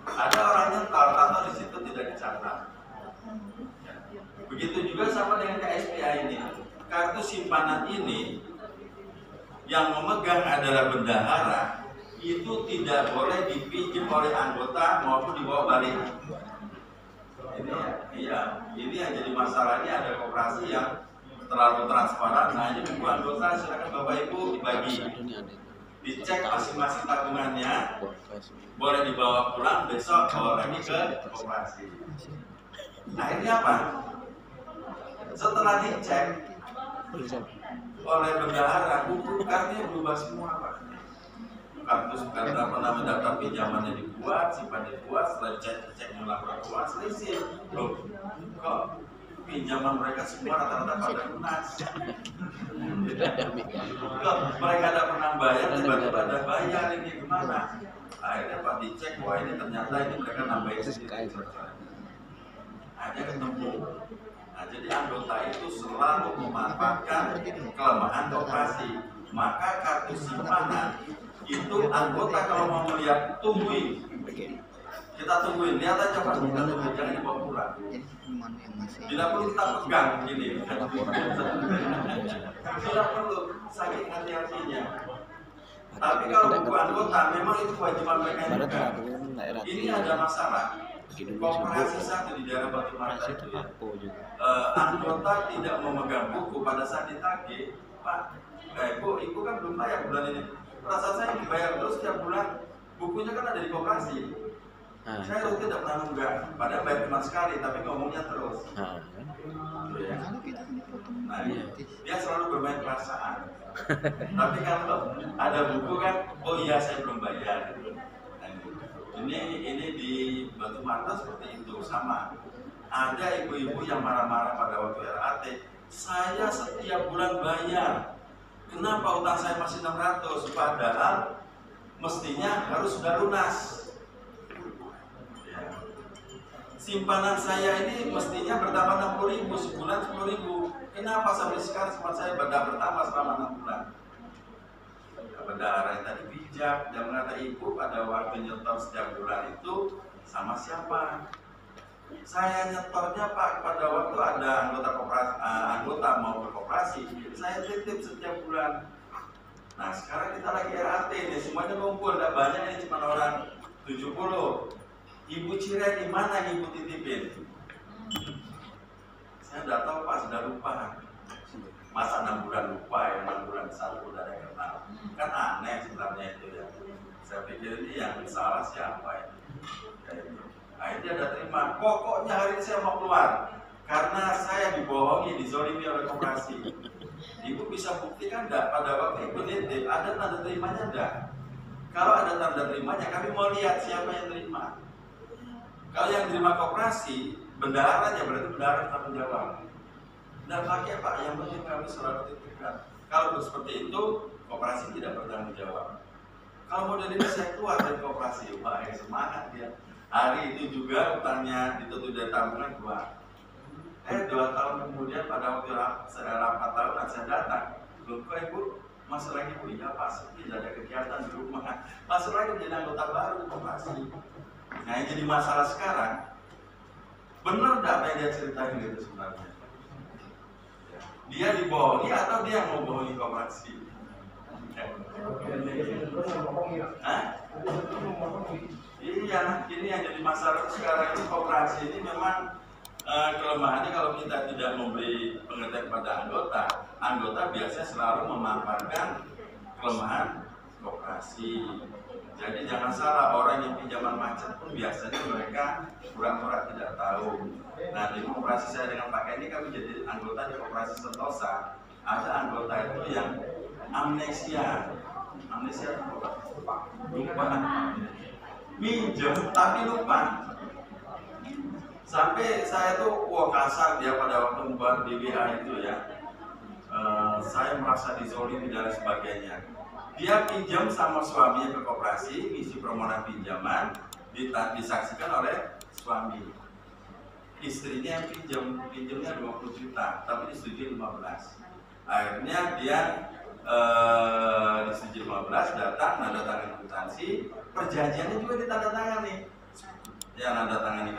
Ada orang nyetor atau di situ tidak dicatat. Begitu juga sama dengan KSPA ini. Kartu simpanan ini yang memegang adalah bendahara, itu tidak boleh dipinjam oleh anggota maupun dibawa balik. Ini yang jadi masalahnya, ada koperasi yang terlalu transparan. Nah, ini buku anggota silakan Bapak Ibu dibagi, dicek masing-masing tabungannya, boleh dibawa pulang besok bawa lagi ke koperasi. Akhirnya apa? Setelah dicek oleh bendahara, buku kartunya berubah semua Pak. Kartu daftar pinjamannya dibuat, simpan dibuat, setelah cek laporan keuangan selisih. Loh, kok pinjaman mereka semua rata-rata pada lunas? Kok mereka tidak pernah bayar, tiba-tiba ada bayar, ini gimana? Akhirnya Pak dicek, wah ini ternyata ini mereka nambahin sedikit. Hanya ketemu. Nah, jadi anggota itu selalu memanfaatkan kelemahan koperasi. Maka kartu simpanan itu anggota kalau mau melihat tungguin, kita tungguin, lihat aja Pak, kita tungguin, jangan dibawa pulang. Tidak perlu kita pegang begini. Tidak perlu, saking hati-hatinya. Tapi kalau buku anggota memang itu kewajiban mereka juga. Ini ada masalah. Koperasi satu di daerah Batu Marga itu ya, anggota tidak memegang buku pada saat ditagih. Pak, ibu kan belum bayar bulan ini. Perasaan saya dibayar terus setiap bulan, bukunya kan ada di koperasi. Saya rutin tidak pernah nunggak, padahal bayar cuma sekali, tapi ngomongnya terus. Ya. Nah, dia selalu bermain perasaan. Tapi kalau ada buku kan, oh iya saya belum bayar. Nah, ini di Batu Marga seperti itu sama. Ada ibu-ibu yang marah-marah pada waktu RAT. Saya setiap bulan bayar. Kenapa utang saya masih 600? Padahal mestinya harus sudah lunas. Ya. Simpanan saya ini mestinya bertambah 60.000 sebulan 10.000. Kenapa sampai sekarang simpan saya bertambah selama 6 bulan? Bendahara yang tadi bijak dan mengata ibu pada waktu nyetor setiap bulan itu sama siapa? Saya nyetornya Pak pada waktu ada anggota mau berkoperasi, saya titip setiap bulan. Nah sekarang kita lagi RAT nih, semuanya ngumpul, tidak banyak ini cuma orang 70. Ibu Ciren di mana ibu titipin? Saya tidak tahu Pak, sudah lupa. Masa 6 bulan lupa ya, 6 bulan satu udah ada yang kenal. Kan aneh sebenarnya itu ya. Saya pikir ini yang salah siapa ya? Kayak gitu. Akhirnya ada terima, pokoknya hari ini saya mau keluar karena saya dibohongi, dizolimi oleh koperasi. Ibu bisa buktikan enggak pada waktu ibu nitip ada tanda terimanya enggak? Kalau ada tanda terimanya, kami mau lihat siapa yang terima. Kalau yang terima koperasi, bendaharanya berarti bendahara tanggung jawab. Dan pakai Pak, yang penting kami selalu titipkan. Kalau seperti itu, koperasi tidak bertanggung jawab. Kalau model ini saya keluar dari koperasi, wah semangat dia. Hari itu juga utangnya ditutup dari tabungan keluar. 2 tahun kemudian pada waktu saya rapat tahunan saya datang. Loh kok ibu masuk lagi? Bu, iya Pak, tidak ada kegiatan di rumah. Masuk lagi jadi anggota baru di koperasi. Nah yang jadi masalah sekarang, benar tidak apa yang dia ceritain gitu sebenarnya? Dia dibohongi atau dia mau bohongi koperasi? Iya, ini yang jadi masalah sekarang ini koperasi ini memang kelemahannya kalau kita tidak memberi pengertian kepada anggota biasanya selalu memanfaatkan kelemahan koperasi. Jadi jangan salah, orang yang pinjaman macet pun biasanya mereka pura-pura tidak tahu. Nah di koperasi saya dengan Pak ini kami jadi anggota di koperasi Sentosa. Ada anggota itu yang amnesia lupa, minjem tapi lupa. Sampai saya tuh kasar dia pada waktu membuat DWA itu ya. Saya merasa dizolimi dan sebagainya. Dia pinjam sama suaminya ke koperasi, isi permohonan pinjaman disaksikan oleh suami. Istrinya yang pinjamnya 20 juta, tapi disetujui 15. Akhirnya dia disetujui 15, datang nanda tangan kwitansi, perjanjiannya juga ditandatangani. Dia nanda tangani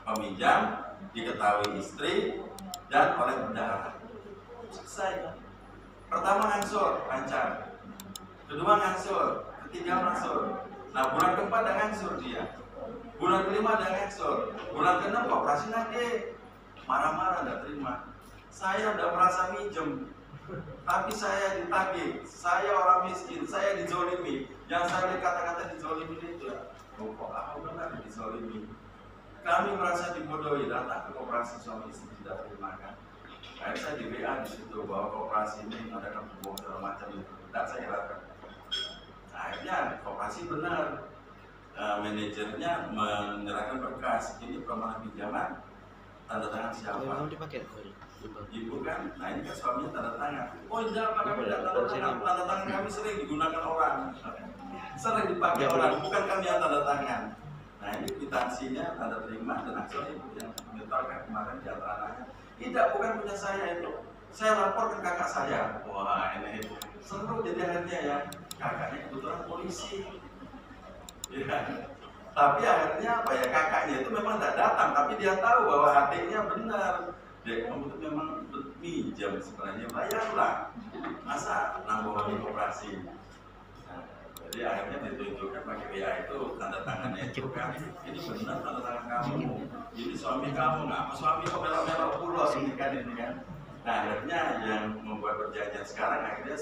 peminjam, diketahui istri dan oleh bendahara. Selesai. Pertama ngangsur, lancar. Kedua ngangsur, ketiga ngangsur. Nah bulan keempat ada ngangsur dia. Bulan kelima ada ngangsur. Bulan keenam koperasi nagih. Marah-marah tidak terima. Saya udah merasa minjem, tapi saya ditagih. Saya orang miskin, saya dizolimi. Yang saya lihat kata-kata dizolimi itu, kok aku benar dizolimi. Kami merasa dibodohi, datang ke koperasi suami istri tidak terima kan. Akhirnya saya di WA di situ bahwa koperasi ini mengadakan hubungan segala macam itu. Dan saya katakan, akhirnya koperasi benar. Manajernya menyerahkan berkas ini permohonan pinjaman, tanda tangan siapa? Ibu kan, nah ini kan suaminya tanda tangan. Oh tidak Pak, kami tidak tanda tangan. Tanda tangan kami sering digunakan orang, sering dipakai orang, bukan kami yang tanda tangan. Nah ini kwitansinya tanda terima dan aksor ibu yang menyetorkan kemarin di antara anaknya. Tidak, bukan punya saya itu. Saya lapor ke kakak saya. Wah ini seru jadi akhirnya ya. Kakaknya kebetulan polisi. Ya. Tapi akhirnya apa ya, kakaknya itu memang tidak datang, tapi dia tahu bahwa adiknya benar. Dia kamu itu memang pinjam sebenarnya, bayarlah. Masa nambah koperasi. Nah, jadi akhirnya ditunjukkan pakai WA itu tanda tangannya itu kan. Ini benar tanda tangan kamu. Ini suami kamu nggak? Suami kok melok-melok pulau ini kan. Nah akhirnya yang membuat perjanjian sekarang akhirnya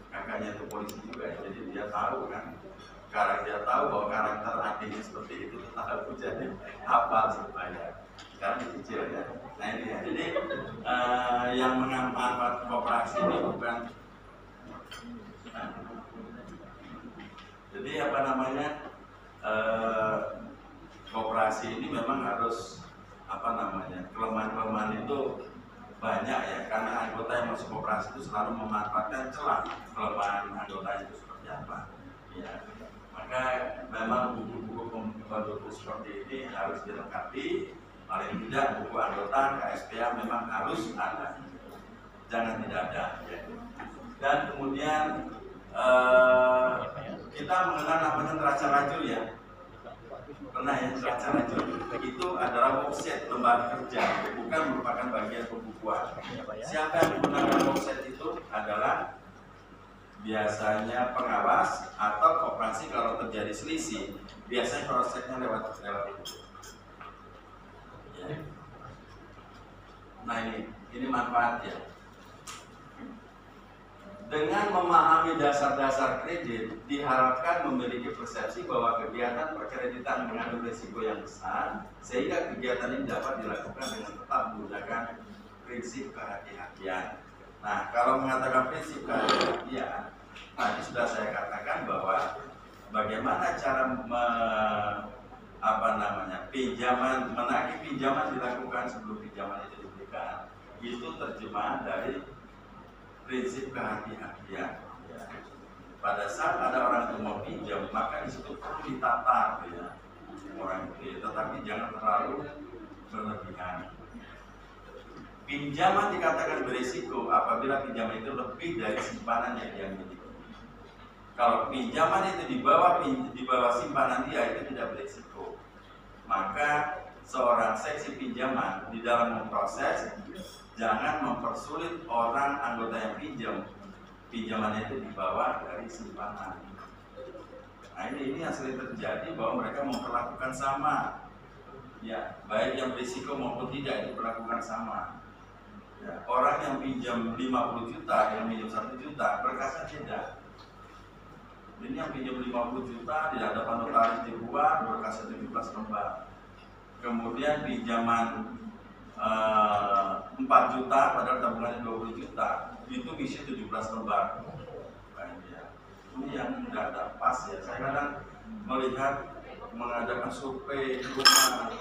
kakaknya itu polisi juga, jadi dia tahu kan, dia tahu bahwa karakter adiknya seperti itu, tahu jadi hafal supaya sekarang dicicil ya. Nah ini ya, jadi yang mengamanfaatkan koperasi ini bukan, jadi apa namanya, koperasi ini memang harus kelemahan-kelemahan itu banyak ya, karena anggota yang masuk koperasi itu selalu memanfaatkan celah kelemahan anggota itu seperti apa ya. Maka memang buku-buku pendukung seperti ini harus dilengkapi, paling tidak buku anggota KSPA memang harus ada, jangan tidak ada ya. Dan kemudian kita mengenal namanya neraca lajur ya. Pernah ya, neraca lajur itu adalah worksheet lembar kerja, bukan merupakan bagian pembukuan. Siapa yang menggunakan worksheet itu adalah biasanya pengawas atau koperasi. Kalau terjadi selisih, biasanya cross-checknya lewat itu. Ya. Nah ini manfaat ya. Dengan memahami dasar-dasar kredit, diharapkan memiliki persepsi bahwa kegiatan perkreditan mengandung risiko yang besar, sehingga kegiatan ini dapat dilakukan dengan tetap menggunakan prinsip kehati-hatian. Nah, kalau mengatakan prinsip kehati-hatian, tadi sudah saya katakan bahwa bagaimana cara pinjaman, menagih pinjaman dilakukan sebelum pinjaman itu diberikan. Itu terjemahan dari prinsip kehati-hatian. Pada saat ada orang yang mau pinjam, maka di situ perlu ditata ya, orang itu, tetapi jangan terlalu berlebihan. Pinjaman dikatakan berisiko apabila pinjaman itu lebih dari simpanan yang dia miliki. Kalau pinjaman itu di bawah simpanan dia, itu tidak berisiko. Maka seorang seksi pinjaman di dalam memproses, jangan mempersulit orang anggota yang pinjamannya itu dibawa dari simpanan. Nah ini yang sering terjadi, bahwa mereka memperlakukan sama, ya, baik yang berisiko maupun tidak diperlakukan sama. Ya, orang yang pinjam 50 juta, yang pinjam 1 juta, berkasnya beda. Ini yang pinjam 50 juta, di hadapan notaris dibuat, berkasnya 17 lembar. Kemudian pinjaman 4 juta padahal tabungannya 20 juta, itu bisa 17 lembar. Ini yang tidak pas ya. Saya kadang melihat mengadakan survei rumah,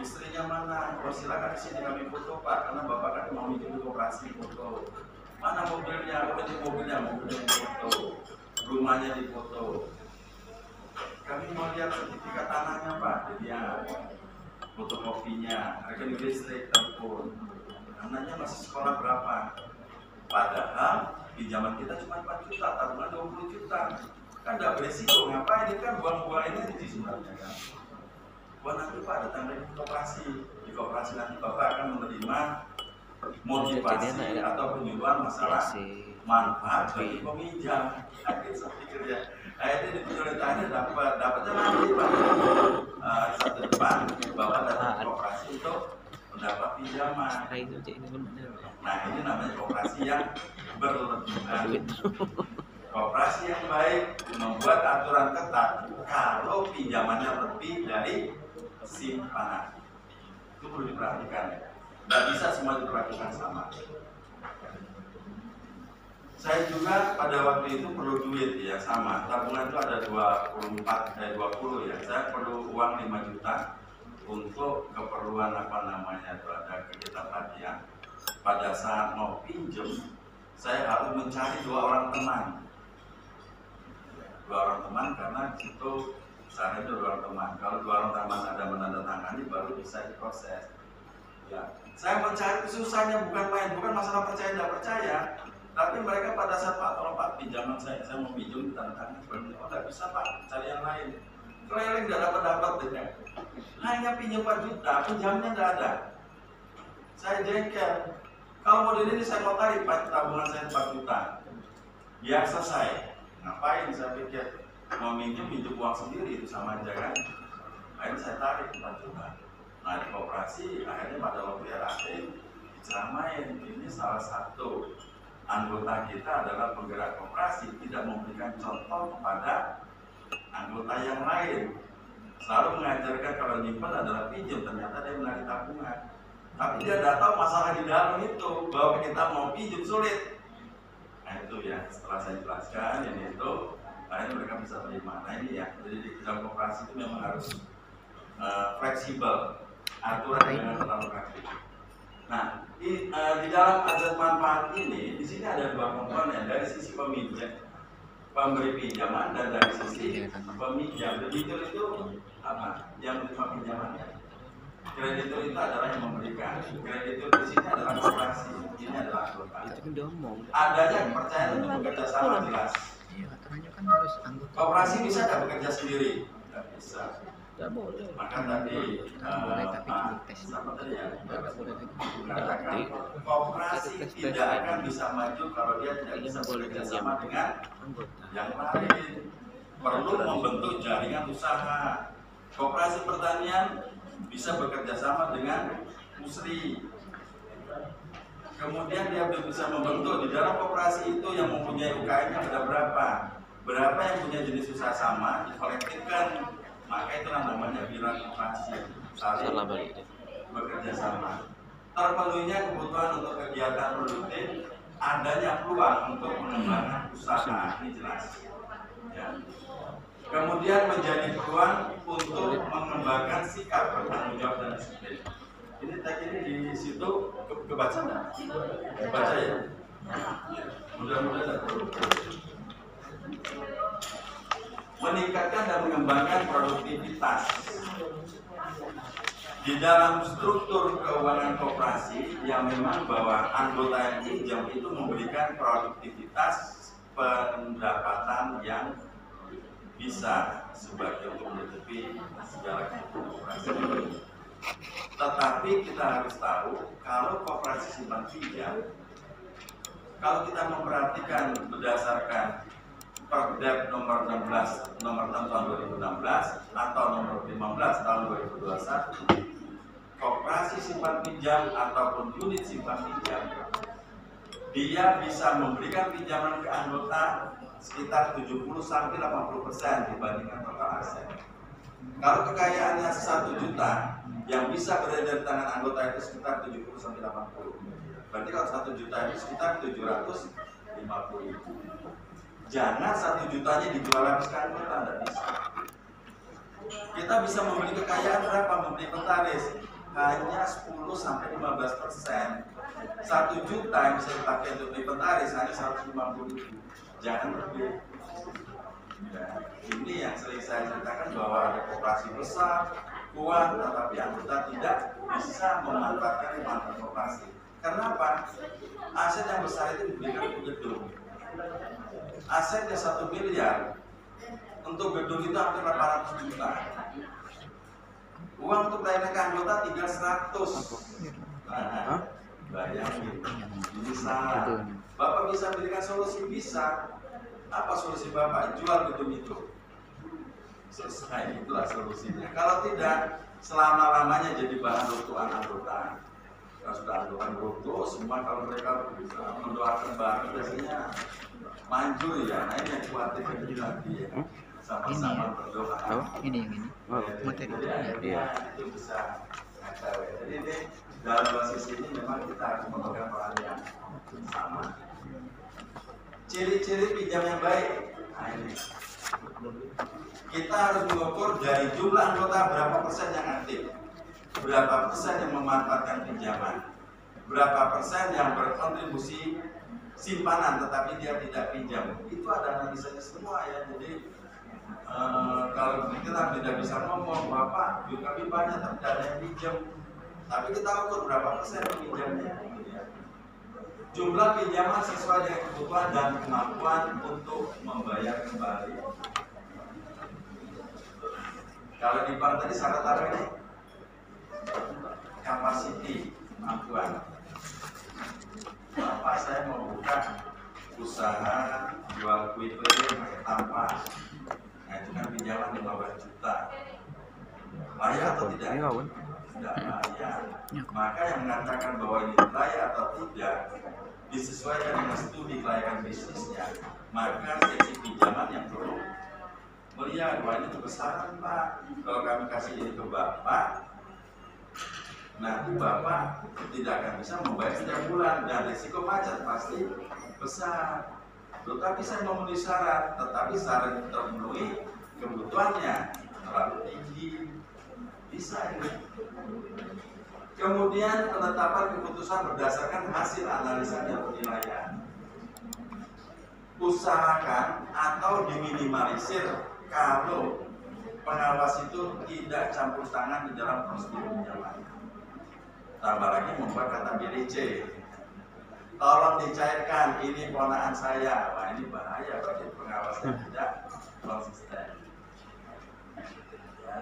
istrinya mana? Oh, silakan di sini kami foto Pak, karena Bapak kan mau minjem koperasi foto. Mana mobilnya? Oh, ini mobilnya foto. Rumahnya difoto. Kami mau lihat sertifikat tanahnya Pak. Jadi ya, fotokopinya, rekening listrik, telepon. Anaknya masih sekolah berapa? Padahal pinjaman kita cuma 4 juta, tabungan 20 juta. Kan tidak beresiko, ngapain? Ini kan buang-buang energi sebenarnya kan. Buat nanti Pak datang dari koperasi. Di koperasi nanti Bapak akan menerima motivasi atau penyuluhan masalah manfaat bagi peminjam. Akhirnya saya pikir ya, akhirnya di penelitiannya dapatnya nanti Pak. Satu depan Bapak datang ke koperasi untuk mendapat pinjaman. Nah ini namanya koperasi yang berlebihan. Koperasi yang baik membuat aturan ketat kalau pinjamannya lebih dari simpanan. Itu perlu diperhatikan. Tidak bisa semua diperlakukan sama. Saya juga pada waktu itu perlu duit ya, sama. Tabungan itu ada 20 ya. Saya perlu uang 5 juta untuk keperluan itu ada kegiatan latihan. Pada saat mau pinjam, saya harus mencari 2 orang teman. 2 orang teman karena itu saya itu 2 orang teman. Kalau 2 orang teman ada menandatangani baru bisa diproses. Ya, saya mencari susahnya bukan main, bukan masalah percaya tidak percaya. Tapi mereka pada saat Pak, tolong Pak pinjaman saya mau pinjam ditandatangani. Oh nggak bisa Pak, cari yang lain. Keliling nggak dapat ya. Hanya pinjam 4 juta, pinjamnya nggak ada. Saya jengkel. Kalau model ini saya mau tarik tabungan saya 4 juta. Biar selesai. Ngapain saya pikir mau minjem uang sendiri itu sama aja kan. Akhirnya saya tarik 4 juta. Nah di koperasi akhirnya pada waktu RAT diceramain, ini salah satu anggota kita adalah penggerak koperasi, tidak memberikan contoh kepada anggota yang lain. Selalu mengajarkan kalau nyimpen adalah pinjam, ternyata dia menarik tabungan. Tapi dia tidak tahu masalah di dalam itu, bahwa kita mau pinjam sulit. Nah itu ya, setelah saya jelaskan ini itu, akhirnya mereka bisa terima. Nah ini ya, jadi di dalam koperasi itu memang harus fleksibel, aturan dengan terlalu kaku. Nah, di dalam azas manfaat ini, di sini ada dua komponen, dari sisi peminjam, pemberi pinjaman, dan dari sisi peminjam. Kreditur itu apa? Yang menerima pinjamannya. Kreditur itu adalah yang memberikan. Kreditur di sini adalah koperasi, ini adalah anggota. Adanya kepercayaan untuk bekerja sama jelas. Iya, aturannya kan harus anggota. Koperasi bisa nggak bekerja sendiri? Nggak bisa. Nggak boleh. Maka tadi boleh tapi cuma tes. sama tadi ya, Nggak boleh. mengatakan koperasi tidak akan bisa maju kalau dia tidak bisa bekerja sama dengan yang lain. Perlu membentuk jaringan usaha. Koperasi pertanian bisa bekerja sama dengan musri. Kemudian dia bisa membentuk di dalam koperasi itu yang mempunyai UKM-nya ada berapa? Berapa yang punya jenis usaha sama dikolektifkan, maka itu namanya pilar koperasi. Saling bekerja sama. Terpenuhinya kebutuhan untuk kegiatan produktif, adanya peluang untuk mengembangkan usaha, ini jelas. Ya. Kemudian menjadi peluang untuk mengembangkan sikap bertanggung jawab dan disiplin. Ini tag ini di situ kebaca nggak? Kebaca ya? Mudah-mudahan. Meningkatkan dan mengembangkan produktivitas. Di dalam struktur keuangan koperasi yang memang bahwa anggota yang pinjam itu memberikan produktivitas pendapatan yang bisa sebagai untuk menutupi segala kebutuhan koperasi. Tetapi kita harus tahu kalau koperasi simpan pinjam, kalau kita memperhatikan berdasarkan Perda nomor 16 tahun 2016 atau nomor 15 tahun 2021, koperasi simpan pinjam ataupun unit simpan pinjam, dia bisa memberikan pinjaman ke anggota sekitar 70-80% dibandingkan total aset. Kalau kekayaannya 1 juta, yang bisa berada di tangan anggota itu sekitar 70-80. Berarti kalau 1 juta itu sekitar 750.000. Jangan 1 jutanya dijual habis ke anggota, tidak bisa. Kita bisa membeli kekayaan berapa? Membeli inventaris hanya 10-15%. 1 juta yang bisa dipakai untuk inventaris hanya 150.000. Jangan lebih. Ya, ini yang sering saya ceritakan bahwa ada koperasi besar, kuat, tetapi anggota tidak bisa memanfaatkan manfaat koperasi. Karena apa? Aset yang besar itu diberikan untuk gedung. Asetnya 1 miliar, untuk gedung itu hampir 800 juta. Uang untuk pelayanan ke anggota tinggal 100. Nah, bayangin, bisa. Bapak bisa berikan solusi, bisa. Apa solusi Bapak? Jual gedung itu. Selesai, itulah solusinya. Kalau tidak, selama-lamanya jadi bahan runtuhan anggota. Kalau sudah anggota runtuh, semua kalau mereka bisa mendoakan barang biasanya manjur ya. Nah ini yang khawatir lagi ya. Sama-sama berdoa. Ini yang ini. Materi Iya. Itu bisa ngaco. Jadi ini dalam posisi ini memang kita harus memegang peran yang sama. Ciri-ciri pinjam yang baik. Nah ini. Kita harus mengukur dari jumlah anggota berapa persen yang aktif, berapa persen yang memanfaatkan pinjaman, berapa persen yang berkontribusi simpanan tetapi dia tidak pinjam. Itu ada analisanya semua ya. Jadi kalau kita tidak bisa ngomong Bapak, kami banyak tapi tidak ada yang pinjam, tapi kita ukur berapa persen pinjamnya. Jumlah pinjaman sesuai dengan kebutuhan dan kemampuan untuk membayar kembali. Kalau di bank tadi syarat apa ini? Capacity, kemampuan. Bapak saya mau buka usaha jual kue pakai tampak. Nah itu kan pinjaman 15 juta. Layak atau tidak? Tidak layak. Maka yang mengatakan bahwa ini layak atau tidak disesuaikan dengan studi kelayakan bisnisnya. Maka seksi pinjaman yang perlu melihat bahwa ini kebesaran Pak. Kalau kami kasih ini ke Bapak, nanti Bapak tidak akan bisa membayar setiap bulan dan risiko macet pasti besar. Tetapi saya memenuhi syarat, tetapi syarat terpenuhi kebutuhannya terlalu tinggi. Bisa ini. Kemudian penetapan keputusan berdasarkan hasil analisa dan penilaian. Usahakan atau diminimalisir kalau pengawas itu tidak campur tangan di dalam prosedur pinjaman. Tambah lagi membuat kata BDC. Tolong dicairkan, ini kewenangan saya. Wah, ini bahaya bagi pengawas yang tidak konsisten. Ya.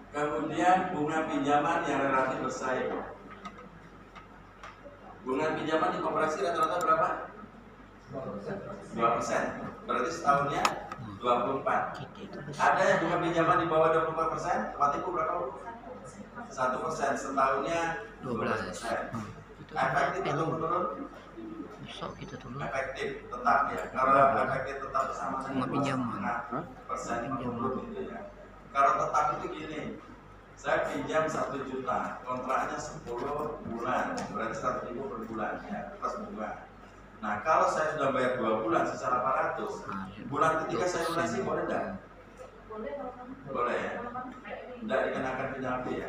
Kemudian bunga pinjaman yang relatif bersaing. Bunga pinjaman di koperasi rata-rata berapa? 2%. Berarti setahunnya 24. Ada yang bunga pinjaman di bawah 24%? Tematiku berapa? 1%. Setahunnya 12%. Efektif atau menurun? Besok kita dulu. Efektif tetap ya. Kalau efektif tetap bersama Bunga pinjaman. persen gitu ya. Kalau tetap itu gini, saya pinjam 1 juta, kontraknya 10 bulan, berarti 100.000 per bulan ya, plus bunga. Nah, kalau saya sudah bayar 2 bulan sisa 800, bulan ketiga saya lunasi boleh enggak? Boleh ya? Tidak dikenakan pinjaman fee ya?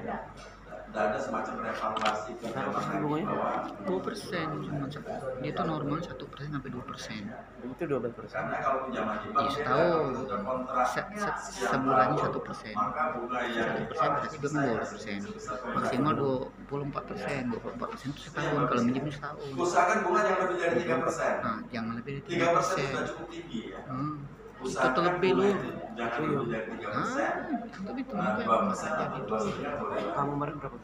Tidak ada semacam revaluasi pinjaman yang di bawah 2% cuma dia itu normal 1% sampai 2%. Itu 12%. karena kalau pinjaman di bank Iya, beda, tahu. kalau sudah kontrak Sebulannya 1%. maka bunga yang 1% berarti dia kan 2%. Maksimal 24%. 24% itu setahun kalau minjemnya setahun. usahakan bunga yang lebih dari 3%. Nah, jangan lebih dari 3% 3%. sudah cukup tinggi ya. Itu Usahakan lebih bunga lu. itu jangan lebih dari 3%. Tapi Nah, 2% atau 2,5% boleh. Kamu kemarin berapa?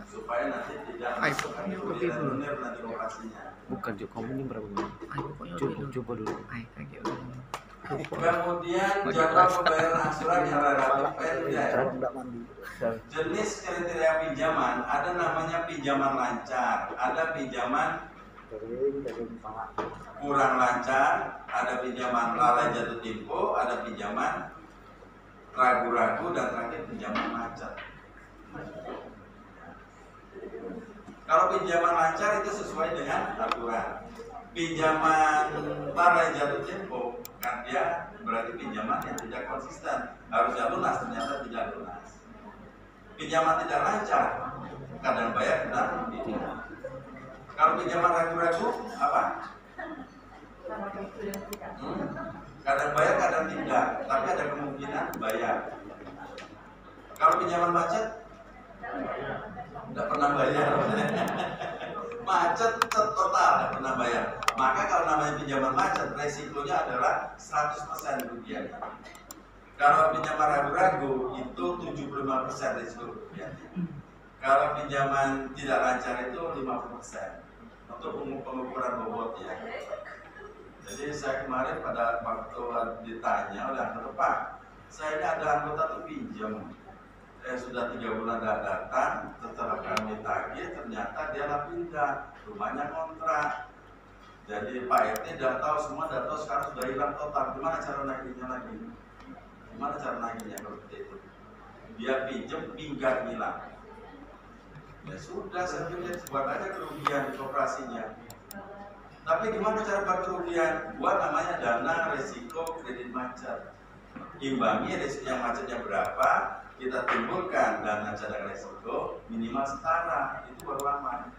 Supaya nanti tidak Ay, masuk pokoknya ke lebih dulu. benar nanti operasinya. Bukan, Cuk. Kamu ini berapa? Ay, pokoknya Coba dulu. Ay, kayak gitu. Kemudian jadwal pembayaran angsuran yang relatif pendek. Enggak mandi. Jenis kriteria pinjaman ada namanya pinjaman lancar, ada pinjaman kurang lancar, ada pinjaman lalai jatuh tempo, ada pinjaman ragu-ragu, dan terakhir pinjaman macet. Kalau pinjaman lancar itu sesuai dengan aturan. Pinjaman lalai jatuh tempo kan dia berarti pinjaman yang tidak konsisten, harusnya lunas ternyata tidak lunas. Pinjaman tidak lancar, kadang bayar kadang tidak. Kalau pinjaman ragu-ragu apa? Kadang bayar kadang tidak, tapi ada kemungkinan bayar. Kalau pinjaman macet, tidak pernah bayar. Macet total, tidak pernah bayar. Maka kalau namanya pinjaman macet, resikonya adalah 100% kerugian. Kalau pinjaman ragu-ragu itu 75% risiko kerugian. Kalau pinjaman tidak lancar itu 50% untuk pengukuran bobot ya. Jadi saya kemarin pada waktu ditanya oleh anggota, Pak, saya ini ada anggota tuh pinjam, sudah 3 bulan tidak datang, setelah kami tagih ternyata dia lah pindah, rumahnya kontrak. Jadi Pak RT sudah tahu semua, sudah tahu sekarang sudah hilang total. Gimana cara nagihnya lagi? Gimana cara nagihnya seperti itu? Dia pinjam, pinggat hilang. Ya sudah, saya pikir buat aja kerugian di koperasinya. Tapi gimana cara buat kerugian? Buat namanya dana resiko kredit macet. Imbangi resiko yang macetnya berapa, kita timbulkan dana cadangan resiko minimal setara, itu baru aman.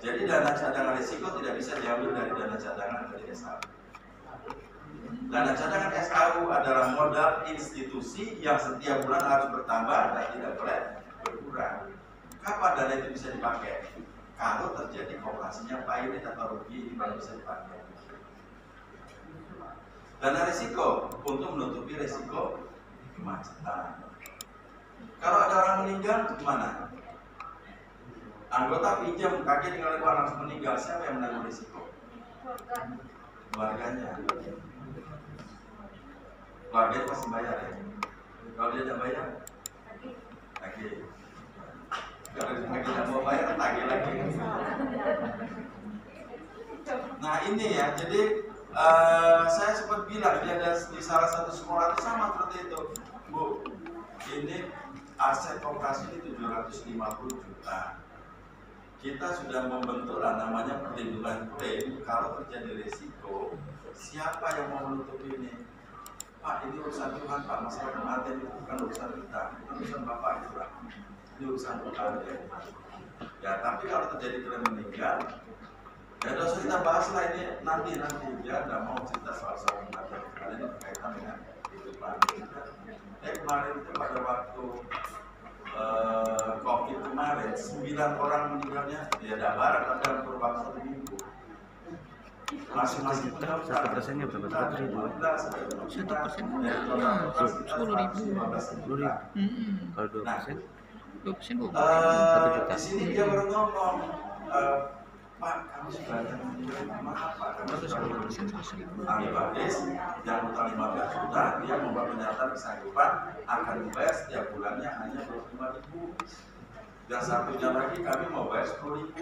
Jadi dana cadangan resiko tidak bisa diambil dari dana cadangan dari SAU. Dana cadangan SAU adalah modal institusi yang setiap bulan harus bertambah dan tidak boleh berkurang. Kapan dana itu bisa dipakai? Kalau terjadi koperasinya pailit atau rugi, ini baru bisa dipakai. Dana risiko untuk menutupi risiko kemacetan. Kalau ada orang meninggal, gimana? Anggota pinjam, kakek tinggal luar langsung meninggal, siapa yang menanggung risiko? Keluarganya. Keluarganya pasti bayar ya. Kalau dia tidak bayar, tagih. Kalau dia tidak mau bayar, tagih lagi. Nah ini ya, jadi saya sempat bilang dia ada di salah satu sekolah itu sama seperti itu, Bu. Ini aset koperasi ini 750 juta. Kita sudah membentuk namanya perlindungan klaim kalau terjadi risiko siapa yang mau menutupi ini? Pak, ini urusan Tuhan, Pak. Masalah kematian itu bukan urusan kita, bukan urusan Bapak itu, Pak. Ini urusan Tuhan. Ya, tapi kalau terjadi kalian meninggal, ya dosa kita bahas lah ini nanti dia nggak mau cerita soal kematian kalian ini berkaitan dengan kehidupan. Kemarin itu pada waktu COVID kemarin 9 orang meninggalnya ya ada barang dalam kurun waktu 1 minggu. Masing-masing 1%-nya berapa? 100.000. 1%-nya 10.000. 10.000. Kalau 2%? 2% 1 Di juta. sini dia baru ngomong, Pak, kami sudah ada meninggal, maaf Pak, kami sudah ahli waris yang utang 15 juta, dia membuat pernyataan kesanggupan akan membayar setiap bulannya hanya 25.000. Dan satunya lagi kami mau bayar 10.000.